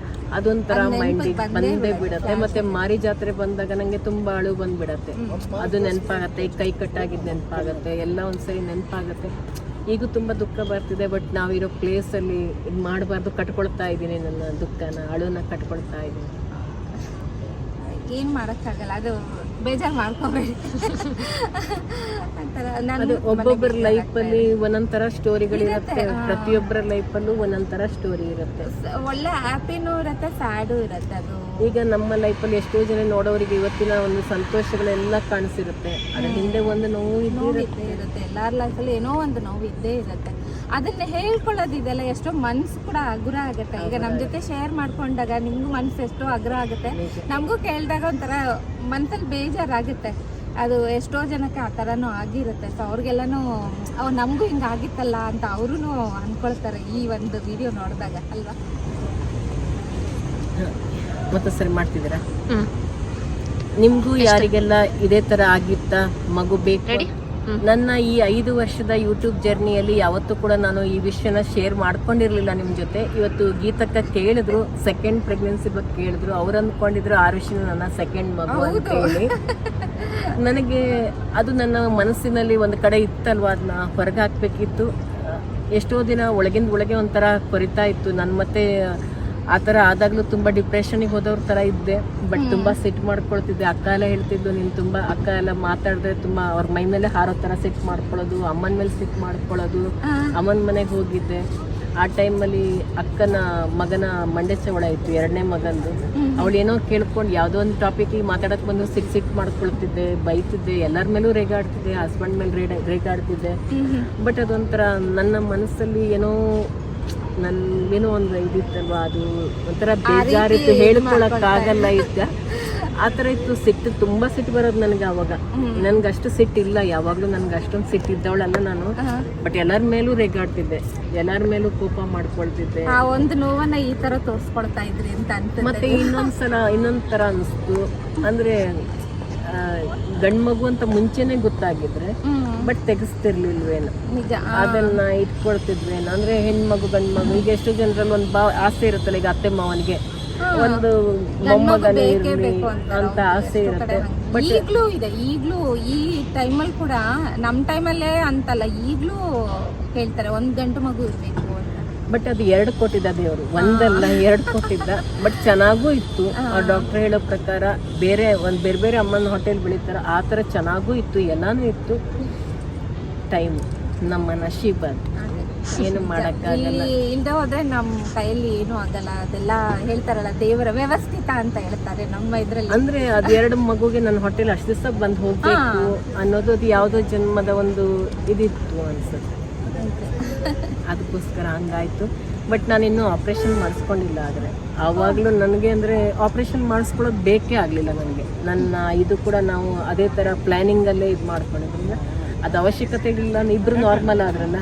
ಅದೊಂಥರ ಮೈಂಡಿಗೆ ಬಂದೇ ಬಿಡತ್ತೆ. ಮತ್ತೆ ಮಾರಿ ಜಾತ್ರೆ ಬಂದಾಗ ನಂಗೆ ತುಂಬಾ ಅಳು ಬಂದ್ಬಿಡತ್ತೆ. ಅದು ನೆನಪಾಗತ್ತೆ, ಕೈ ಕಟ್ಟಾಗಿದ್ದು ನೆನಪಾಗತ್ತೆ, ಎಲ್ಲ ಒಂದ್ಸರಿ ನೆನಪಾಗತ್ತೆ. ಈಗೂ ತುಂಬ ದುಃಖ ಬರ್ತಿದೆ. ಬಟ್ ನಾವಿರೋ ಪ್ಲೇಸಲ್ಲಿ ಇದು ಮಾಡಬಾರ್ದು, ಕಟ್ಕೊಳ್ತಾ ಇದ್ದೀನಿ ನನ್ನ ದುಃಖನ, ಅಳುನ ಕಟ್ಕೊಳ್ತಾ ಇದ್ದೀನಿ. ಏನು ಮಾಡೋಕ್ಕಾಗಲ್ಲ. ಅದು ಬೇಜಾರು ಮಾಡ್ಕೋಬೇಡಿ ಒಂಥರ ಅದು ಒಬ್ಬೊಬ್ಬರ ಲೈಫಲ್ಲಿ ಒಂದೊಂಥರ ಸ್ಟೋರಿಗಳಿರುತ್ತೆ, ಪ್ರತಿಯೊಬ್ಬರ ಲೈಫಲ್ಲೂ ಒಂದೊಂಥರ ಸ್ಟೋರಿ ಇರುತ್ತೆ. ಒಳ್ಳೆ ಹ್ಯಾಪಿನೂ ಇರುತ್ತೆ, ಸ್ಯಾಡು ಇರುತ್ತೆ. ಅದು ಈಗ ನಮ್ಮ ಲೈಫಲ್ಲಿ ಎಷ್ಟೋ ಜನ ನೋಡೋರಿಗೆ ಇವತ್ತಿನ ಒಂದು ಸಂತೋಷಗಳೆಲ್ಲ ಕಾಣಿಸಿರುತ್ತೆ, ಅದ್ರ ಹಿಂದೆ ಒಂದು ನೋವು ಇದ್ದೇ ಇರುತ್ತೆ. ಎಲ್ಲರ ಲೈಫಲ್ಲಿ ಏನೋ ಒಂದು ನೋವು ಇದ್ದೇ ಇರುತ್ತೆ. ಅದನ್ನ ಹೇಳ್ಕೊಳ್ಳೋದು ಇದೆಲ್ಲ ಎಷ್ಟೋ ಮನ್ಸು ಕೂಡ ಅಗ್ರ ಆಗುತ್ತೆ. ಈಗ ನಮ್ಮ ಜೊತೆ ಶೇರ್ ಮಾಡ್ಕೊಂಡಾಗ ನಿಮ್ಗೂ ಮನ್ಸು ಎಷ್ಟೋ ಅಗ್ರ ಆಗುತ್ತೆ, ನಮಗೂ ಕೇಳಿದಾಗ ಒಂಥರ ಮನ್ಸಲ್ಲಿ ಬೇಜಾರಾಗುತ್ತೆ. ಅದು ಎಷ್ಟೋ ಜನಕ್ಕೆ ಆ ಥರನೂ ಆಗಿರುತ್ತೆ. ಸೊ ಅವ್ರಿಗೆಲ್ಲನೂ ನಮಗೂ ಹಿಂಗೆ ಆಗಿತ್ತಲ್ಲ ಅಂತ ಅವರು ಅಂದ್ಕೊಳ್ತಾರೆ ಈ ಒಂದು ವಿಡಿಯೋ ನೋಡಿದಾಗ ಅಲ್ವಾ. ಮತ್ತೆ ಸರಿ ಮಾಡ್ತಿದ್ದೀರಾ? ನಿಮ್ಗೂ ಯಾರಿಗೆಲ್ಲ ಇದೇ ತರ ಆಗಿತ್ತಾ, ಮಗು ಬೇಕು? ನನ್ನ ಈ 5 ವರ್ಷದ ಯೂಟ್ಯೂಬ್ ಜರ್ನಿಯಲ್ಲಿ ಯಾವತ್ತೂ ಕೂಡ ನಾನು ಈ ವಿಷಯನ ಶೇರ್ ಮಾಡ್ಕೊಂಡಿರ್ಲಿಲ್ಲ ನಿಮ್ಮ ಜೊತೆ. ಇವತ್ತು ಗೀತಕ್ಕ ಕೇಳಿದ್ರು, ಸೆಕೆಂಡ್ ಪ್ರೆಗ್ನೆನ್ಸಿ ಬಗ್ಗೆ ಕೇಳಿದ್ರು, ಅವ್ರು ಅಂದ್ಕೊಂಡಿದ್ರು 6 ವರ್ಷದ ನನ್ನ ಸೆಕೆಂಡ್ ಮಗು ಅಂತ ಹೇಳಿ. ನನಗೆ ಅದು ನನ್ನ ಮನಸ್ಸಿನಲ್ಲಿ ಒಂದು ಕಡೆ ಇತ್ತಲ್ವ, ಅದನ್ನ ಹೊರಗೆ ಹಾಕ್ಬೇಕಿತ್ತು. ಎಷ್ಟೋ ದಿನ ಒಳಗೆ ಒಂಥರ ಕೊರಿತಾ ಇತ್ತು. ನಾನು ಮತ್ತೆ ಆ ಥರ ಆದಾಗಲೂ ತುಂಬ ಡಿಪ್ರೆಷನಿಗೆ ಹೋದವ್ರ ಥರ ಇದ್ದೆ. ಬಟ್ ತುಂಬ ಸಿಟ್ಟು ಮಾಡ್ಕೊಳ್ತಿದ್ದೆ. ಅಕ್ಕ ಎಲ್ಲ ಹೇಳ್ತಿದ್ದು, ನೀನು ತುಂಬ ಅಕ್ಕ ಎಲ್ಲ ಮಾತಾಡಿದ್ರೆ ತುಂಬ ಅವ್ರ ಮೈ ಮೇಲೆ ಹಾರೋ ಥರ ಸಿಟ್ಟು ಮಾಡ್ಕೊಳ್ಳೋದು, ಅಮ್ಮನ ಮೇಲೆ ಸಿಟ್ಟು ಮಾಡ್ಕೊಳ್ಳೋದು. ಅಮ್ಮನ ಮನೆಗೆ ಹೋಗಿದ್ದೆ. ಆ ಟೈಮಲ್ಲಿ ಅಕ್ಕನ ಮಗನ ಮಂಡೆ ಚವಳ ಇತ್ತು, 2ನೇ ಮಗಂದು. ಅವಳು ಏನೋ ಕೇಳ್ಕೊಂಡು ಯಾವುದೋ ಒಂದು ಟಾಪಿಕಿಗೆ ಮಾತಾಡೋಕೆ ಬಂದು ಸಿಟ್ಟು ಮಾಡ್ಕೊಳ್ತಿದ್ದೆ, ಬೈತಿದ್ದೆ, ಎಲ್ಲರ ಮೇಲೂ ರೇಗಾಡ್ತಿದ್ದೆ, ಹಸ್ಬೆಂಡ್ ಮೇಲೆ ರೇಗಾಡ್ತಿದ್ದೆ. ಬಟ್ ಅದೊಂಥರ ನನ್ನ ಮನಸ್ಸಲ್ಲಿ ನನ್ಗೇನೋ ಒಂದು ಇದಿತ್ತಲ್ವ, ಅದು ಒಂಥರ ಬೇಜಾರಿತ್ತು, ಹೇಳ್ಕೊಳಕ್ಕಾಗಲ್ಲ ಇದ್ದ ಆ ಥರ ಇತ್ತು. ಸಿಟ್ಟು, ತುಂಬ ಸಿಟ್ಟು ಬರೋದು ನನಗೆ ಅವಾಗ. ನನ್ಗೆ ಅಷ್ಟು ಸಿಟ್ಟಿಲ್ಲ, ಯಾವಾಗಲೂ ನನ್ಗೆ ಅಷ್ಟೊಂದು ಸಿಟ್ಟಿದ್ದವಳಲ್ಲ ನಾನು. ಬಟ್ ಎಲ್ಲರ ಮೇಲೂ ರೇಗಾಡ್ತಿದ್ದೆ, ಎಲ್ಲರ ಮೇಲೂ ಕೋಪ ಮಾಡ್ಕೊಳ್ತಿದ್ದೆ. ಒಂದು ನೋವನ್ನ ಈ ತರ ತೋರಿಸ್ಕೊಳ್ತಾ ಇದ್ರಿ ಅಂತ. ಮತ್ತೆ ಇನ್ನೊಂದ್ ಥರ ಅನಿಸ್ತು, ಅಂದ್ರೆ ಗಂಡು ಮಗು ಅಂತ ಮುಂಚೆನೆ ಗೊತ್ತಾಗಿದ್ರೆ ಬಟ್ ತೆಗಿಸ್ತಿರ್ಲಿಲ್ವೇನೋ, ಅದನ್ನ ಇಟ್ಕೊಳ್ತಿದ್ವೇನೋ. ಅಂದ್ರೆ ಹೆಣ್ಮಗು ಗಂಡು ಮಗು, ಈಗ ಎಷ್ಟು ಜನರಲ್ಲಿ ಒಂದು ಆಸೆ ಇರುತ್ತಲ್ಲ, ಈಗ ಅತ್ತೆ ಮಾವನಿಗೆ ಒಂದು ಮೊಮ್ಮಗನೇ ಇರಲಿ ಅಂತ ಆಸೆ ಇರುತ್ತೆ. ಬಟ್ ಈಗಲೂ ಇದೆ, ಈಗಲೂ ಈ ಟೈಮಲ್ಲಿ ಕೂಡ ನಮ್ಮ ಟೈಮಲ್ಲೇ ಅಂತಲ್ಲ, ಈಗಲೂ ಹೇಳ್ತಾರೆ ಒಂದು ಗಂಡು ಮಗು ಇರಬೇಕು ಅಂತ. ಬಟ್ ಅದು 2 ಕೊಟ್ಟಿದ್ದ ದೇವರು, ಒಂದಲ್ಲ 2 ಕೊಟ್ಟಿದ್ದ. ಬಟ್ ಚೆನ್ನಾಗೂ ಇತ್ತು. ಆ ಡಾಕ್ಟರ್ ಹೇಳೋ ಪ್ರಕಾರ ಬೇರೆ ಬೇರೆ ಅಮ್ಮನ ಹೋಟೆಲ್ ಬೆಳಿತಾರ ಆ ಥರ ಚೆನ್ನಾಗೂ ಇತ್ತು, ಎಲ್ಲಾನು ಇತ್ತು. ಟೈಮ್ ನಮ್ಮ ನಶೀಬ್, ಏನು ಮಾಡೋಕ್ಕಾಗಲ್ಲ. ಇಲ್ಲದೆ ಹೋದ್ರೆ ನಮ್ಮ ಕೈಯಲ್ಲಿ ಏನೂ ಆಗಲ್ಲ. ಅದೆಲ್ಲ ಹೇಳ್ತಾರಲ್ಲ, ದೇವರ ವ್ಯವಸ್ಥಿತ ಅಂತ ಹೇಳ್ತಾರೆ ನಮ್ಮ ಇದ್ರಲ್ಲಿ. ಅಂದ್ರೆ ಅದು 2 ಮಗುಗೆ ನನ್ನ ಹೋಟೆಲ್ ಅಷ್ಟು ದಿವಸ ಬಂದು ಹೋಗ್ಬೇಕು ಅನ್ನೋದು, ಅದು ಯಾವುದೋ ಜನ್ಮದ ಒಂದು ಇದಿತ್ತು ಅನ್ಸುತ್ತೆ. ಅದಕ್ಕೋಸ್ಕರ ಹಂಗಾಯ್ತು. But ನಾನಿನ್ನೂ operation ಮಾಡಿಸ್ಕೊಂಡಿಲ್ಲ. ಆದರೆ ಆವಾಗಲೂ ನನಗೆ ಅಂದರೆ ಆಪ್ರೇಷನ್ ಮಾಡಿಸ್ಕೊಳ್ಳೋದು ಬೇಕೇ ಆಗಲಿಲ್ಲ ನನಗೆ. ನನ್ನ ಇದು ಕೂಡ ನಾವು ಅದೇ ಥರ ಪ್ಲ್ಯಾನಿಂಗಲ್ಲೇ ಇದು ಮಾಡ್ಕೊಂಡಿದ್ರಿಂದ ಅದು ಅವಶ್ಯಕತೆ ಇಲ್ಲ. ಇಬ್ಬರು ನಾರ್ಮಲ್ ಆದ್ರಲ್ಲ,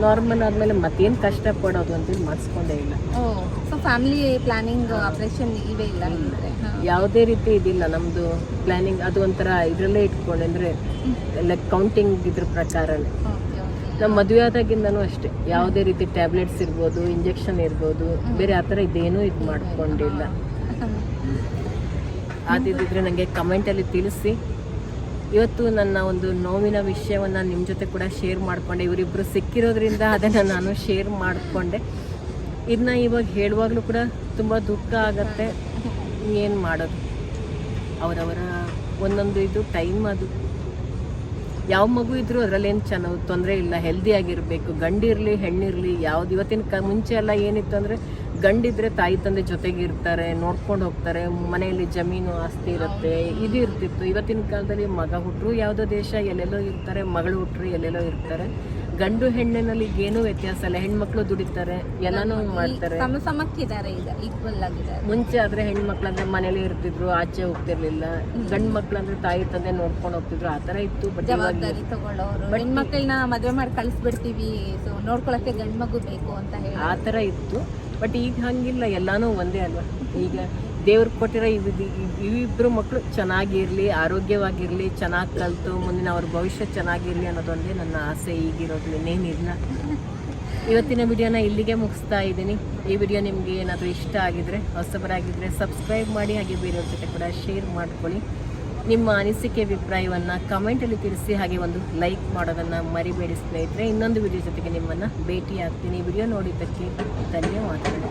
ನಾರ್ಮಲ್ ಆದಮೇಲೆ ಮತ್ತೇನು ಕಷ್ಟಪಡೋದು ಅಂತೇಳಿ ಮಾಡಿಸ್ಕೊಂಡೇ ಇಲ್ಲ. ಸೊ ಫ್ಯಾಮಿಲಿ ಪ್ಲಾನಿಂಗ್ ಆಪ್ರೇಷನ್ ಇವೇ ಇಲ್ಲ, ಯಾವುದೇ ರೀತಿ ಇದಿಲ್ಲ ನಮ್ಮದು ಪ್ಲ್ಯಾನಿಂಗ್. ಅದು ಒಂಥರ ಇದರಲ್ಲೇ ಇಟ್ಕೊಂಡು, ಅಂದರೆ ಲೈಕ್ ಕೌಂಟಿಂಗ್ ಇದ್ರ ಪ್ರಕಾರನೇ. ನಮ್ಮ ಮದುವೆ ಆದಾಗಿಂದನೂ ಅಷ್ಟೇ, ಯಾವುದೇ ರೀತಿ ಟ್ಯಾಬ್ಲೆಟ್ಸ್ ಇರ್ಬೋದು, ಇಂಜೆಕ್ಷನ್ ಇರ್ಬೋದು, ಬೇರೆ ಆ ಥರ ಇದೇನೂ ಇದು ಮಾಡ್ಕೊಂಡಿಲ್ಲ. ಆದಿದ್ದರೆ ನನಗೆ ಕಮೆಂಟಲ್ಲಿ ತಿಳಿಸಿ. ಇವತ್ತು ನನ್ನ ಒಂದು ನೋವಿನ ವಿಷಯವನ್ನು ನಿಮ್ಮ ಜೊತೆ ಕೂಡ ಶೇರ್ ಮಾಡಿಕೊಂಡೆ. ಇವರಿಬ್ಬರು ಸಿಕ್ಕಿರೋದ್ರಿಂದ ಅದನ್ನು ನಾನು ಶೇರ್ ಮಾಡಿಕೊಂಡೆ. ಇದನ್ನ ಇವಾಗ ಹೇಳುವಾಗಲೂ ಕೂಡ ತುಂಬ ದುಃಖ ಆಗತ್ತೆ. ಏನು ಮಾಡೋದು, ಅವರವರ ಒಂದೊಂದು ಇದು ಟೈಮ್. ಅದು ಯಾವ ಮಗು ಇದ್ರೂ ಅದರಲ್ಲೇನು ಚೆನ್ನಾಗಿ ತೊಂದರೆ ಇಲ್ಲ, ಹೆಲ್ದಿಯಾಗಿರಬೇಕು. ಗಂಡಿರಲಿ ಹೆಣ್ಣಿರಲಿ ಯಾವ್ದು. ಇವತ್ತಿನ ಮುಂಚೆ ಎಲ್ಲ ಏನಿತ್ತು ಅಂದರೆ, ಗಂಡಿದ್ರೆ ತಾಯಿ ತಂದೆ ಜೊತೆಗೆ ಇರ್ತಾರೆ, ನೋಡ್ಕೊಂಡು ಹೋಗ್ತಾರೆ, ಮನೆಯಲ್ಲಿ ಜಮೀನು ಆಸ್ತಿ ಇರುತ್ತೆ, ಇದು ಇರ್ತಿತ್ತು. ಇವತ್ತಿನ ಕಾಲದಲ್ಲಿ ಮಗ ಹುಟ್ಟರು ಯಾವುದೋ ದೇಶ ಎಲ್ಲೆಲ್ಲೋ ಇರ್ತಾರೆ, ಮಗಳು ಹುಟ್ಟರು ಎಲ್ಲೆಲ್ಲೋ ಇರ್ತಾರೆ. ಗಂಡು ಹೆಣ್ಣಿನಲ್ಲಿ ಏನೂ ವ್ಯತ್ಯಾಸ ಇಲ್ಲ. ಹೆಣ್ಮಕ್ಳು ದುಡಿತಾರೆ, ಎಲ್ಲಾನು ಮಾಡ್ತಾರೆ, ಸಮಕ್ಕಿದ್ದಾರೆ, ಈಗ ಈಕ್ವಲ್ ಆಗಿದ್ದಾರೆ. ಮುಂಚೆ ಆದ್ರೆ ಹೆಣ್ಮಕ್ಳಂದ್ರೆ ಮನೇಲಿ ಇರ್ತಿದ್ರು, ಆಚೆ ಹೋಗ್ತಿರ್ಲಿಲ್ಲ. ಗಂಡು ಮಕ್ಳಂದ್ರೆ ತಾಯಿ ತಂದೆ ನೋಡ್ಕೊಂಡು ಹೋಗ್ತಿದ್ರು, ಆ ತರ ಇತ್ತು. ಬಟ್ ಜವಾಬ್ದಾರಿ ತಗೊಳ್ಳೋರು, ಹೆಣ್ಮಕ್ಳನ್ನ ಮದುವೆ ಮಾಡಿ ಕಳಿಸ್ಬಿಡ್ತೀವಿ, ಸೊ ನೋಡ್ಕೊಳಕ್ಕೆ ಗಂಡು ಮಗು ಬೇಕು ಅಂತ ಹೇಳಿ ಆ ತರ ಇತ್ತು. ಬಟ್ ಈಗ ಹಂಗಿಲ್ಲ, ಎಲ್ಲಾನು ಒಂದೇ ಅಲ್ವಾ. ಈಗ ದೇವ್ರು ಕೊಟ್ಟಿರೋ ಇವಿಬ್ರು ಮಕ್ಕಳು ಚೆನ್ನಾಗಿರ್ಲಿ, ಆರೋಗ್ಯವಾಗಿರ್ಲಿ, ಚೆನ್ನಾಗಿ ಕಲಿತು ಮುಂದಿನ ಅವ್ರ ಭವಿಷ್ಯ ಚೆನ್ನಾಗಿರ್ಲಿ ಅನ್ನೋದೊಂದೇ ನನ್ನ ಆಸೆ ಈಗಿರೋದು, ಇನ್ನೇನಿಲ್ಲ. ಇವತ್ತಿನ ವಿಡಿಯೋನ ಇಲ್ಲಿಗೆ ಮುಗಿಸ್ತಾ ಇದ್ದೀನಿ. ಈ ವಿಡಿಯೋ ನಿಮಗೆ ಏನಾದರೂ ಇಷ್ಟ ಆಗಿದ್ರೆ, ಹೊಸಬರಾಗಿದ್ದರೆ ಸಬ್ಸ್ಕ್ರೈಬ್ ಮಾಡಿ, ಹಾಗೆ ಬೇರೆಯವ್ರ ಜೊತೆ ಕೂಡ ಶೇರ್ ಮಾಡ್ಕೊಳ್ಳಿ. ನಿಮ್ಮ ಅನಿಸಿಕೆ ಅಭಿಪ್ರಾಯವನ್ನು ಕಮೆಂಟಲ್ಲಿ ತಿಳಿಸಿ, ಹಾಗೆ ಒಂದು ಲೈಕ್ ಮಾಡೋದನ್ನು ಮರಿಬೇಡಿ ಸ್ನೇಹಿತರೆ. ಇನ್ನೊಂದು ವಿಡಿಯೋ ಜೊತೆಗೆ ನಿಮ್ಮನ್ನು ಭೇಟಿ ಆಗ್ತೀನಿ. ವಿಡಿಯೋ ನೋಡಿದ್ದಕ್ಕೆ ಧನ್ಯವಾದಗಳು.